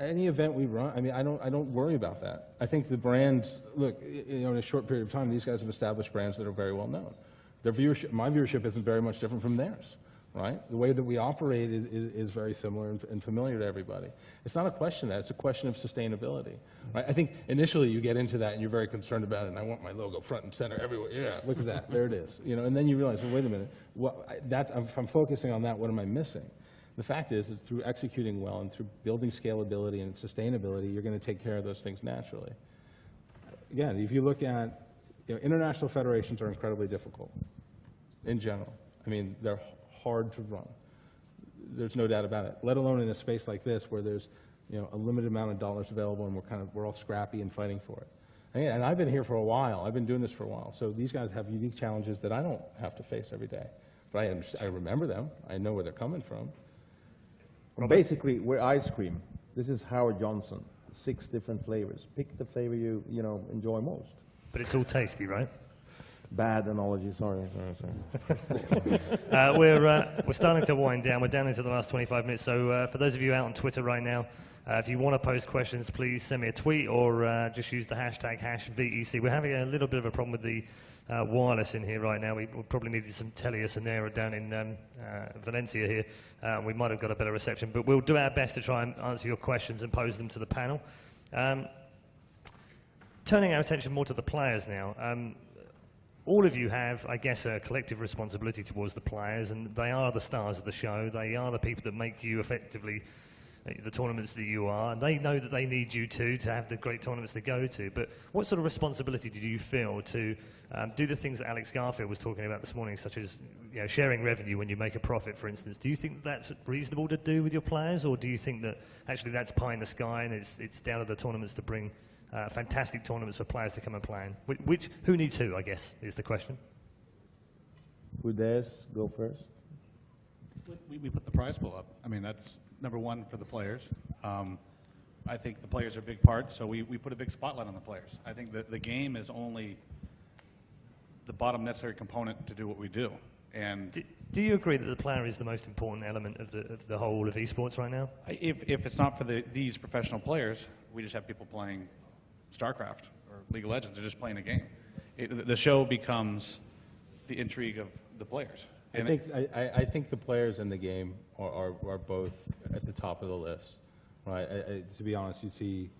Any event we run, I mean, I don't worry about that. I think the brands, look, in a short period of time, these guys have established brands that are very well known. Their viewership, my viewership isn't very much different from theirs, right? The way that we operate is very similar and familiar to everybody. It's not a question of that, it's a question of sustainability, right? I think initially you get into that and you're very concerned about it, and I want my logo front and center everywhere. Yeah, look at that, there it is. And then you realize, well, wait a minute, if I'm focusing on that, what am I missing? The fact is that through executing well and through building scalability and sustainability, you're going to take care of those things naturally. Again, if you look at, international federations are incredibly difficult in general. I mean, they're hard to run. There's no doubt about it, let alone in a space like this where there's a limited amount of dollars available and we're all scrappy and fighting for it. And I've been here for a while. I've been doing this for a while. So these guys have unique challenges that I don't have to face every day. But I remember them. I know where they're coming from. Well, basically, we're ice cream. This is Howard Johnson. 6 different flavors. Pick the flavor you enjoy most. But it's all tasty, right? Bad analogy. Sorry. We're starting to wind down. We're down into the last 25 minutes. So for those of you out on Twitter right now, if you want to post questions, please send me a tweet or just use the hashtag #VEC. We're having a little bit of a problem with the wireless in here right now. We probably needed some Tele-Sonera down in Valencia here. We might have got a better reception, but we'll do our best to try and answer your questions and pose them to the panel. Turning our attention more to the players now. All of you have, I guess, a collective responsibility towards the players, and they are the stars of the show. They are the people that make you effectively the tournaments that you are, and they know that they need you to have the great tournaments to go to. But what sort of responsibility do you feel to do the things that Alex Garfield was talking about this morning, such as sharing revenue when you make a profit, for instance? Do you think that's reasonable to do with your players, or do you think that actually that's pie in the sky and it's down to the tournaments to bring fantastic tournaments for players to come and play in. Who needs who, I guess, is the question. Who dares go first? We put the prize pool up. I mean, that's number one for the players. I think the players are a big part, so we put a big spotlight on the players. I think that the game is only the bottom necessary component to do what we do. And do you agree that the player is the most important element of the whole of esports right now? If it's not for these professional players, we just have people playing StarCraft or League of Legends. They're just playing a game. The show becomes the intrigue of the players. I think the players in the game are both at the top of the list, right? To be honest, you see,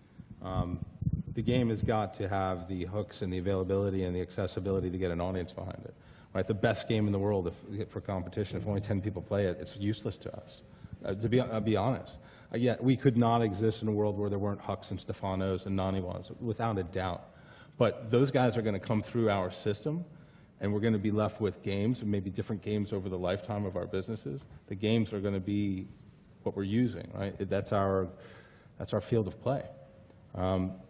the game has got to have the hooks and the availability and the accessibility to get an audience behind it, right? The best game in the world for competition, if only 10 people play it, it's useless to us. To be honest, yet we could not exist in a world where there weren't Hucks and Stefanos and Naniwas, without a doubt. But those guys are going to come through our system, and we're going to be left with games, and maybe different games over the lifetime of our businesses. The games are going to be what we're using, right? That's our field of play.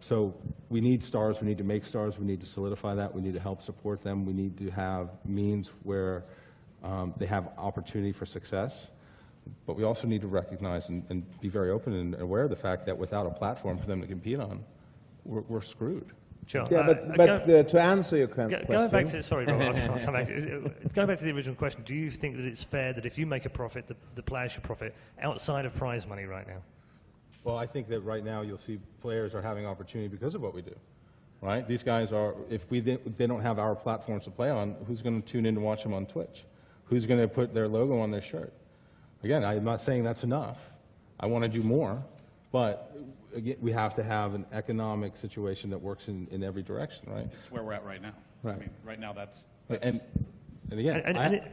So we need stars, we need to make stars, we need to solidify that, we need to help support them, we need to have means where they have opportunity for success. But we also need to recognize and be very open and aware of the fact that without a platform for them to compete on, we're screwed. Sure. Yeah, but to answer your question... Going back to, sorry, Rob, I'll come back to going back to the original question, do you think that it's fair that if you make a profit, the players should profit outside of prize money right now? Well, I think that right now you'll see players are having opportunity because of what we do, right? These guys are, if they don't have our platforms to play on, who's going to tune in to watch them on Twitch? Who's going to put their logo on their shirt? Again, I'm not saying that's enough. I want to do more, but again, we have to have an economic situation that works in every direction, right? It's where we're at right now. Right. I mean, right now that's and again,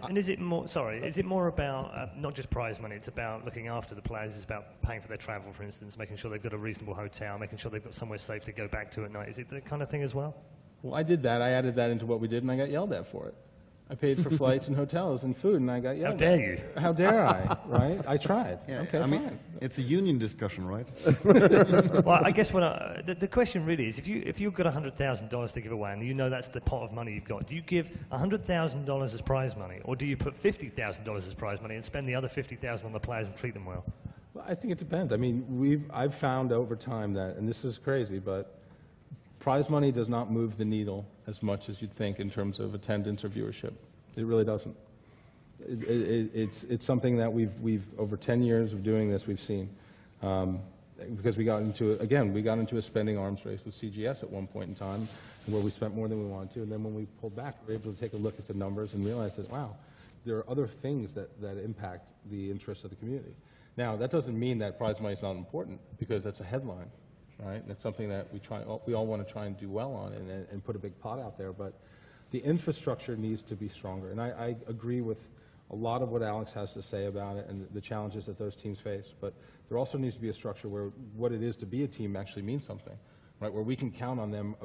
and is it more? Sorry, is it more about not just prize money? It's about looking after the players. It's about paying for their travel, for instance, making sure they've got a reasonable hotel, making sure they've got somewhere safe to go back to at night. Is it that kind of thing as well? Well, I did that. I added that into what we did, and I got yelled at for it. I paid for flights and hotels and food, and I got yelled at. How dare you? How dare I, right? I tried. Yeah, okay, I mean, fine. it's a union discussion, right? Well, I guess the question really is, if you've got $100,000 to give away, and you know that's the pot of money you've got, do you give $100,000 as prize money, or do you put $50,000 as prize money and spend the other $50,000 on the players and treat them well? Well, I think it depends. I mean, I've found over time that, and this is crazy, but prize money does not move the needle as much as you'd think in terms of attendance or viewership. It really doesn't. It's something that we've over 10 years of doing this, we've seen. Because we got into a spending arms race with CGS at one point in time where we spent more than we wanted to, and then when we pulled back, we were able to take a look at the numbers and realize that, wow, there are other things that impact the interests of the community. Now, that doesn't mean that prize money is not important, because that's a headline, right? And it's something that we all want to try and do well on and put a big pot out there, but the infrastructure needs to be stronger. And I agree with a lot of what Alex has to say about it and the challenges that those teams face, but there also needs to be a structure where what it is to be a team actually means something, right? Where we can count on them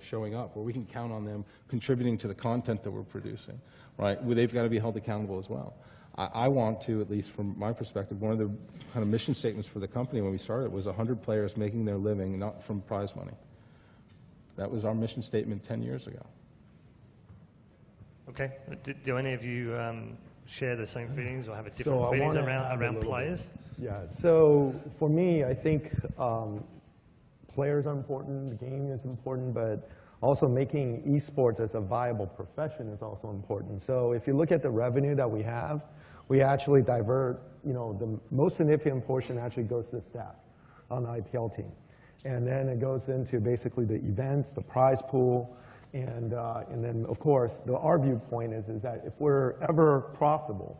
showing up, where we can count on them contributing to the content that we're producing, right? Where they've got to be held accountable as well. I want to, at least from my perspective, one of the kind of mission statements for the company when we started was 100 players making their living not from prize money. That was our mission statement 10 years ago. Okay. Do any of you share the same feelings or have a different feelings around players? Yeah. So for me, I think players are important, the game is important, but also making esports as a viable profession is also important. So if you look at the revenue that we have, we actually divert, the most significant portion actually goes to the staff on the IPL team. And then it goes into basically the events, the prize pool, and then, of course, our viewpoint is that if we're ever profitable,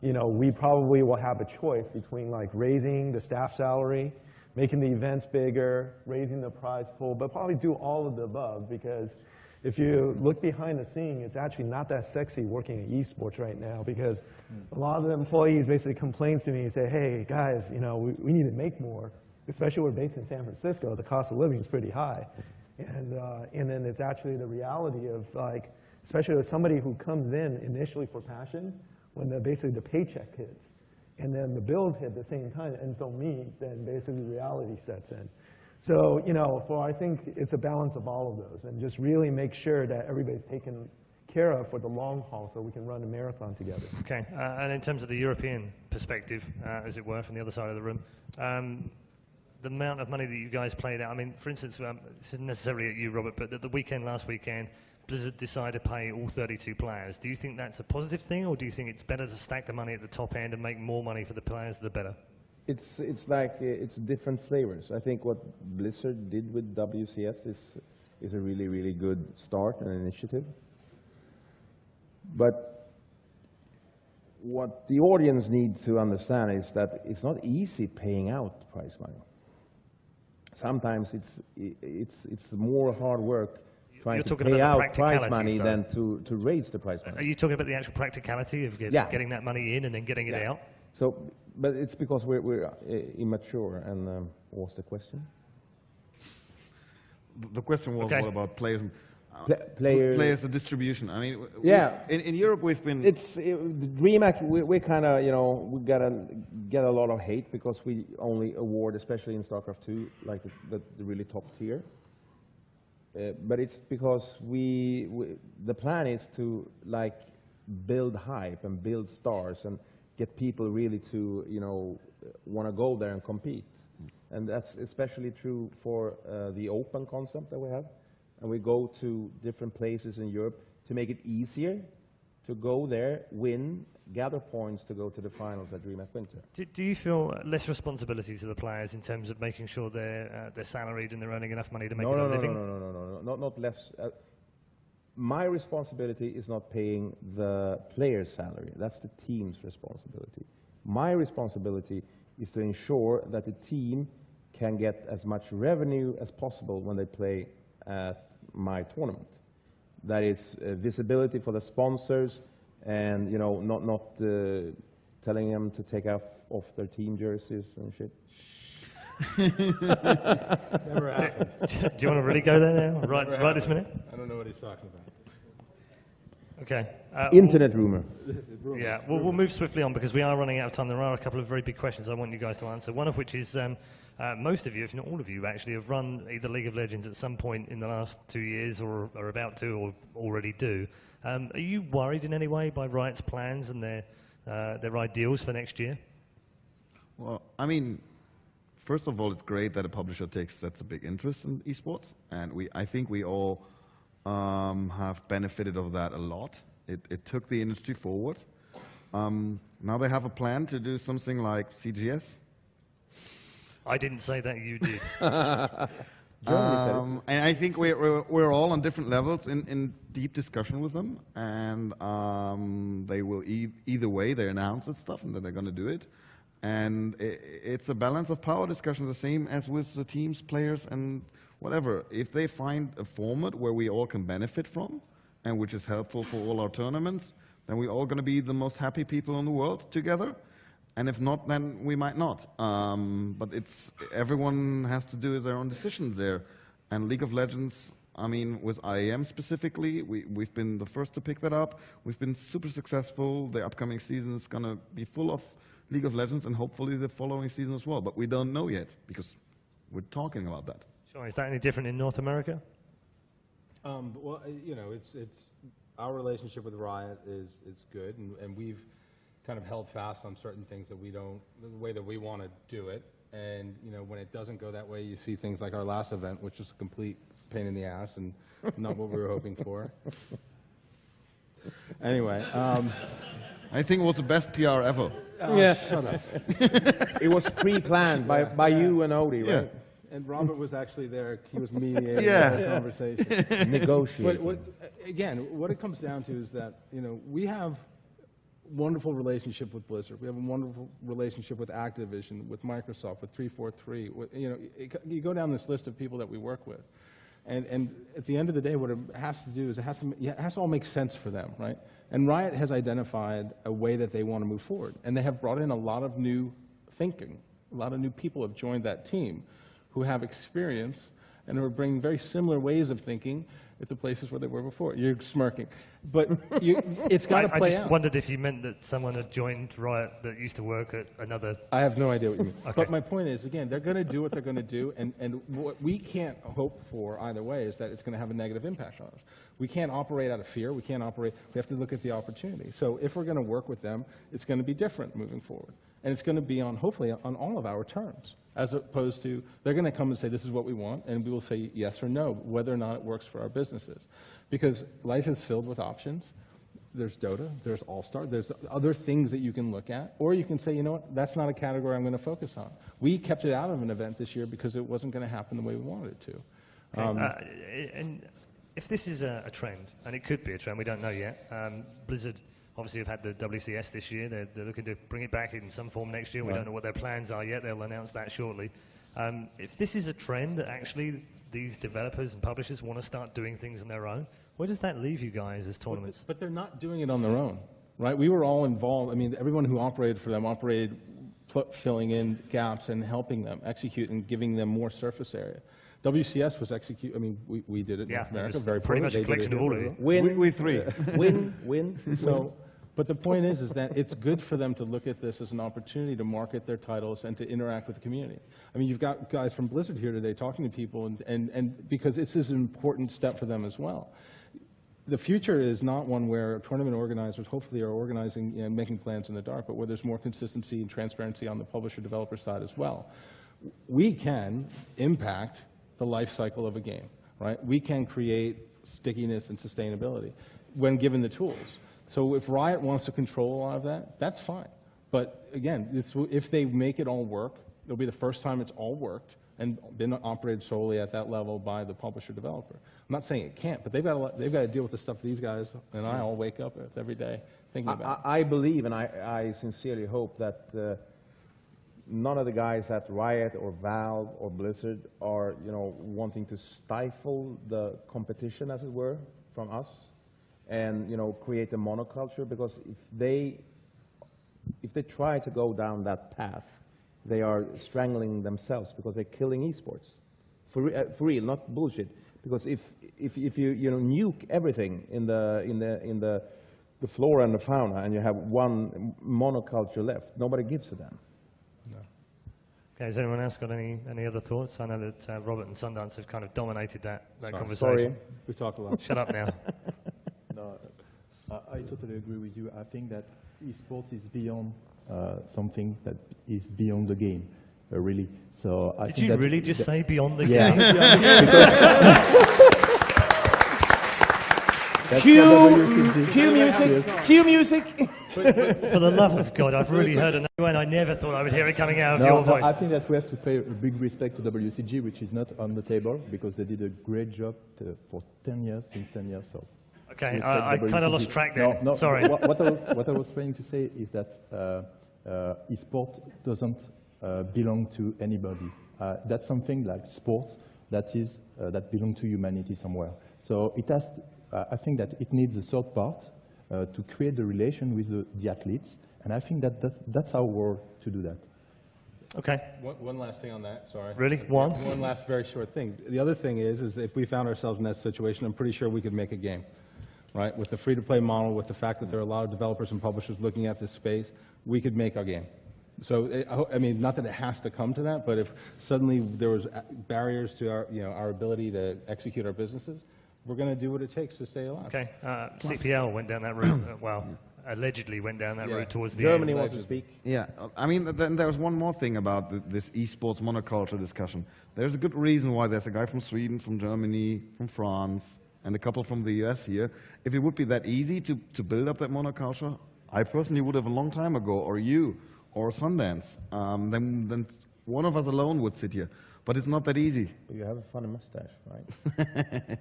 we probably will have a choice between like raising the staff salary, making the events bigger, raising the prize pool, but probably do all of the above, because if you look behind the scene, it's actually not that sexy working at esports right now, because a lot of the employees basically complains to me and say, hey, guys, we need to make more, especially we're based in San Francisco. The cost of living is pretty high. And then it's actually the reality of, like, especially as somebody who comes in initially for passion, when basically the paycheck hits, and then the bills hit at the same time and don't meet, then basically reality sets in. So, you know, I think it's a balance of all of those, and just really make sure that everybody's taken care of for the long haul so we can run a marathon together. Okay, and in terms of the European perspective, as it were, from the other side of the room, the amount of money that you guys played out, I mean, for instance, this isn't necessarily at you, Robert, but at the weekend, last weekend, Blizzard decided to pay all 32 players. Do you think that's a positive thing, or do you think it's better to stack the money at the top end and make more money for the players that are better? It's like, it's different flavors. I think what Blizzard did with WCS is a really, really good start and initiative. But what the audience needs to understand is that it's not easy paying out prize money. Sometimes it's more hard work trying to pay out prize money than to raise the prize money. Are you talking about the actual practicality of getting that money in and then getting it out? So, but it's because we're immature. And what was the question? The question was what about players? Players, the distribution. I mean, yeah. In Europe, we've been. The DreamHack. We kind of, you know, we gotta get a lot of hate because we only award, especially in StarCraft 2, like the really top tier. But it's because the plan is to like build hype and build stars and get people really to, you know, want to go there and compete. And that's especially true for the open concept that we have. And we go to different places in Europe to make it easier to go there, win, gather points to go to the finals at DreamHack Winter. Do you feel less responsibility to the players in terms of making sure they're salaried and they're earning enough money to make a living? No, not less. My responsibility is not paying the player's salary. That's the team's responsibility. My responsibility is to ensure that the team can get as much revenue as possible when they play at my tournament. That is visibility for the sponsors, and you know, not telling them to take off their team jerseys and shit. Never happened. Do you want to really go there now, right this minute? I don't know what he's talking about. Okay. Internet rumor. Yeah, we'll move swiftly on because we are running out of time. There are a couple of very big questions I want you guys to answer. One of which is, most of you, if not all of you, actually have run either League of Legends at some point in the last 2 years or are about to or already do. Are you worried in any way by Riot's plans and their ideals for next year? Well, I mean, first of all, it's great that a publisher takes such a big interest in esports, and I think we all have benefited of that a lot. It took the industry forward. Now they have a plan to do something like CGS. I didn't say that, you did. And I think we're all on different levels in deep discussion with them, and they will either way they announce that stuff and then they're going to do it. And it's a balance of power discussion, the same as with the teams, players, and whatever. If they find a format where we all can benefit from, and which is helpful for all our tournaments, then we're all going to be the most happy people in the world together. And if not, then we might not. But everyone has to do their own decisions there. And League of Legends, I mean, with IAM specifically, we've been the first to pick that up. We've been super successful. The upcoming season is going to be full of League of Legends, and hopefully the following season as well. But we don't know yet, because we're talking about that. Sure. Is that any different in North America? Well, you know, it's our relationship with Riot is good, and we've kind of held fast on certain things that the way that we want to do it. And, you know, when it doesn't go that way, you see things like our last event, which was a complete pain in the ass and not what we were hoping for. Anyway. I think it was the best PR ever. Yeah. Shut up. It was pre-planned by you and Odie, right? And Robert was actually there. He was mediating the conversation. Negotiating. But what it comes down to is that, you know, we have wonderful relationship with Blizzard. We have a wonderful relationship with Activision, with Microsoft, with 343. You know, you go down this list of people that we work with. And at the end of the day, what it has to do is it has to all make sense for them, right? And Riot has identified a way that they want to move forward. And they have brought in a lot of new thinking. A lot of new people have joined that team who have experience and who are bringing very similar ways of thinking if the place is where they were before. You're smirking. But it's got to play out. I just wondered if you meant that someone had joined Riot that used to work at another... I have no idea what you mean. Okay. But my point is, again, they're going to do what they're going to do, and what we can't hope for either way is that it's going to have a negative impact on us. We can't operate out of fear. We have to look at the opportunity. So if we're going to work with them, it's going to be different moving forward. And it's going to be hopefully on all of our terms, as opposed to they're going to come and say, this is what we want, and we will say yes or no, whether or not it works for our businesses. Because life is filled with options. There's Dota, there's All-Star, there's other things that you can look at, or you can say, you know what, that's not a category I'm going to focus on. We kept it out of an event this year because it wasn't going to happen the way we wanted it to. Okay. And if this is a trend, and it could be a trend, we don't know yet, Blizzard obviously have had the WCS this year. They're looking to bring it back in some form next year. We don't know what their plans are yet. They'll announce that shortly. If this is a trend that actually these developers and publishers want to start doing things on their own, where does that leave you guys as tournaments? But they're not doing it on their own, right? We were all involved. I mean, everyone who operated for them operated filling in gaps and helping them execute and giving them more surface area. WCS was I mean, we did it in North America, very pretty much a collection of all of you. Win, three. Win. So, but the point is that it's good for them to look at this as an opportunity to market their titles and to interact with the community. I mean, you've got guys from Blizzard here today talking to people, and because it's an important step for them as well. The future is not one where tournament organizers hopefully are organizing and making plans in the dark, but where there's more consistency and transparency on the publisher-developer side as well. We can impact the life cycle of a game, right? We can create stickiness and sustainability when given the tools. So if Riot wants to control a lot of that, that's fine. But again, if they make it all work, it'll be the first time it's all worked and been operated solely at that level by the publisher-developer. I'm not saying it can't, but they've got to deal with the stuff these guys and I all wake up with every day thinking about. I believe, and I sincerely hope that none of the guys at Riot or Valve or Blizzard are, wanting to stifle the competition, as it were, from us, and create a monoculture. Because if they try to go down that path, they are strangling themselves because they're killing esports for real, not bullshit. Because if you nuke everything in the flora and the fauna, and you have one monoculture left, nobody gives a damn. Okay, has anyone else got any other thoughts? I know that Robert and Sundance have kind of dominated that conversation. Sorry. We talked a lot. Shut up now. No, I totally agree with you. I think that esports is beyond something that is beyond the game, really. So I Did think you that really just say beyond the yeah. game? Cue music. For the love of God, I've really heard a no, and I never thought I would hear it coming out of your voice. I think that we have to pay a big respect to WCG, which is not on the table, because they did a great job for 10 years, since 10 years. So. Okay, I kind of lost track there. No, sorry. What I was trying to say is that esport doesn't belong to anybody. That's something like sports that belongs to humanity somewhere. So it has. I think that it needs a third part to create the relation with the athletes, and I think that that's our role to do that. Okay. One last thing on that, sorry. Really? One? One last very short thing. The other thing is if we found ourselves in that situation, I'm pretty sure we could make a game, right? With the free-to-play model, with the fact that there are a lot of developers and publishers looking at this space, we could make our game. So, I mean, not that it has to come to that, but if suddenly there was barriers to our ability to execute our businesses, we're going to do what it takes to stay alive. Okay. CPL went down that route. Well, allegedly went down that route towards the Germany end. wants to speak. Yeah, I mean, then there's one more thing about this esports monoculture discussion. There's a good reason why there's a guy from Sweden, from Germany, from France, and a couple from the US here. If it would be that easy to build up that monoculture, I personally would have a long time ago, or you, or Sundance. Then one of us alone would sit here. But it's not that easy. You have a funny mustache, right?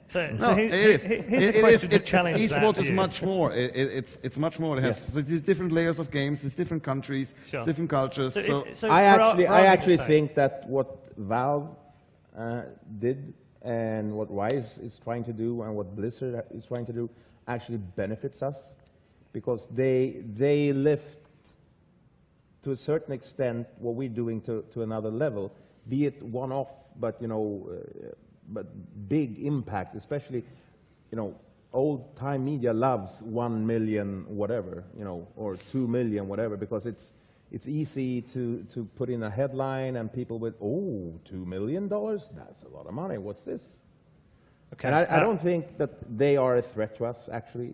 Here's a question to challenge that. Esports is much more. It's much more. It has these different layers of games, these different countries, different cultures. So I actually think that what Valve did and what Rise is trying to do and what Blizzard is trying to do actually benefits us, because they lift to a certain extent what we're doing to another level. Be it one-off, but but big impact, especially you know, old-time media loves 1 million whatever, you know, or 2 million whatever, because it's easy to put in a headline and people with, oh, $2 million? That's a lot of money. What's this? Okay. And I don't think that they are a threat to us, actually.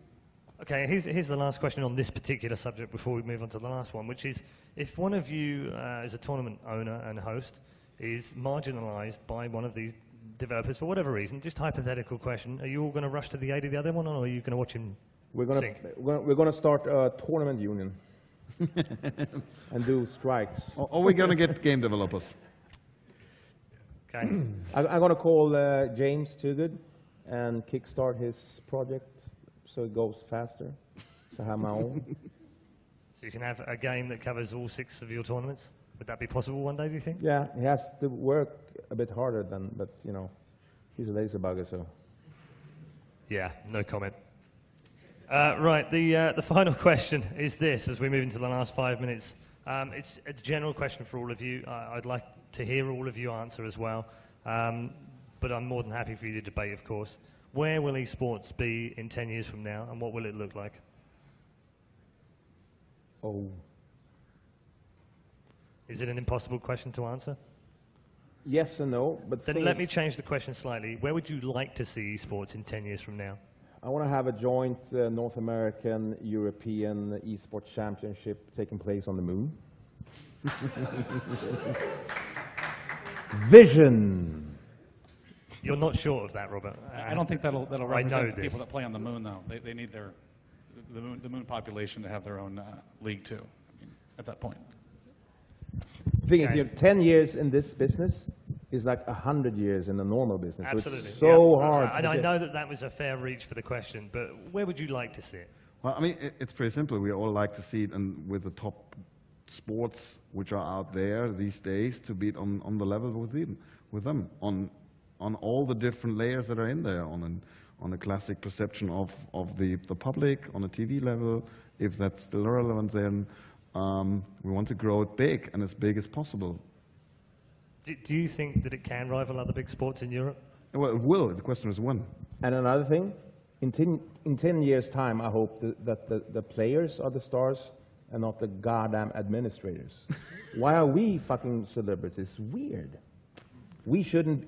Okay, here's the last question on this particular subject before we move on to the last one, which is, if one of you, as a tournament owner and host, is marginalized by one of these developers for whatever reason, just hypothetical question, are you all going to rush to the aid of the other one, or are you going to watch him sink? We're going to start a tournament union and do strikes. Or we're going to get game developers. Okay. I'm going to call James Toogood and kickstart his project so it goes faster. So I have my own. So you can have a game that covers all 6 of your tournaments? Would that be possible one day, do you think? Yeah, he has to work a bit harder but, you know, he's a lazy bugger, so. Yeah, no comment. Right, the final question is this, as we move into the last 5 minutes. It's a general question for all of you. I'd like to hear all of you answer as well, but I'm more than happy for you to debate, of course. Where will esports be in 10 years from now, and what will it look like? Oh. Is it an impossible question to answer? Yes and no, but then let me change the question slightly. Where would you like to see esports in 10 years from now? I want to have a joint North American, European esports championship taking place on the moon. Vision. You're not short of that, Robert. I don't think that'll represent the this. people that play on the moon, though. They need the moon population to have their own league too. I mean, at that point. The thing is, 10 years in this business is like 100 years in a normal business. Absolutely. So it's so hard. And I know that was a fair reach for the question, but where would you like to see it? Well, I mean, it's pretty simple. We all like to see it with the top sports which are out there these days to be on the level with them on all the different layers that are in there, on a classic perception of the public, on a TV level. If that's still relevant, then we want to grow it big and as big as possible. Do you think that it can rival other big sports in Europe? Well, it will. The question is when. And another thing, in 10 years' time, I hope that the players are the stars and not the goddamn administrators. Why are we fucking celebrities? Weird. We should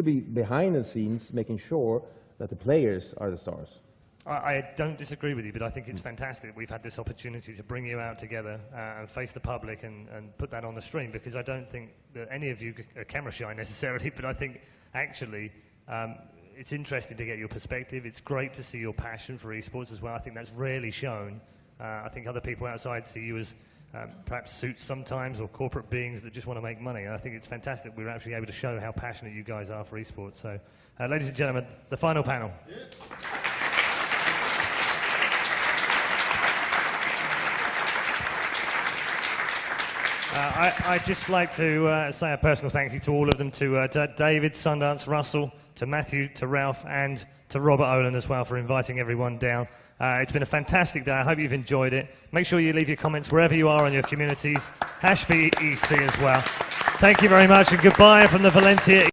be behind the scenes making sure that the players are the stars. I don't disagree with you, but I think it's fantastic we've had this opportunity to bring you out together and face the public and put that on the stream, because I don't think that any of you are camera shy necessarily, but I think actually it's interesting to get your perspective. It's great to see your passion for esports as well. I think that's rarely shown. I think other people outside see you as perhaps suits sometimes, or corporate beings that just want to make money. And I think it's fantastic we're actually able to show how passionate you guys are for esports. So, ladies and gentlemen, the final panel. Yeah. I'd just like to say a personal thank you to all of them, to David, Sundance, Russell, to Matthieu, to Ralf, and to Robert Ohlen as well for inviting everyone down. It's been a fantastic day. I hope you've enjoyed it. Make sure you leave your comments wherever you are on your communities. #VEC as well. Thank you very much, and goodbye from the Valencia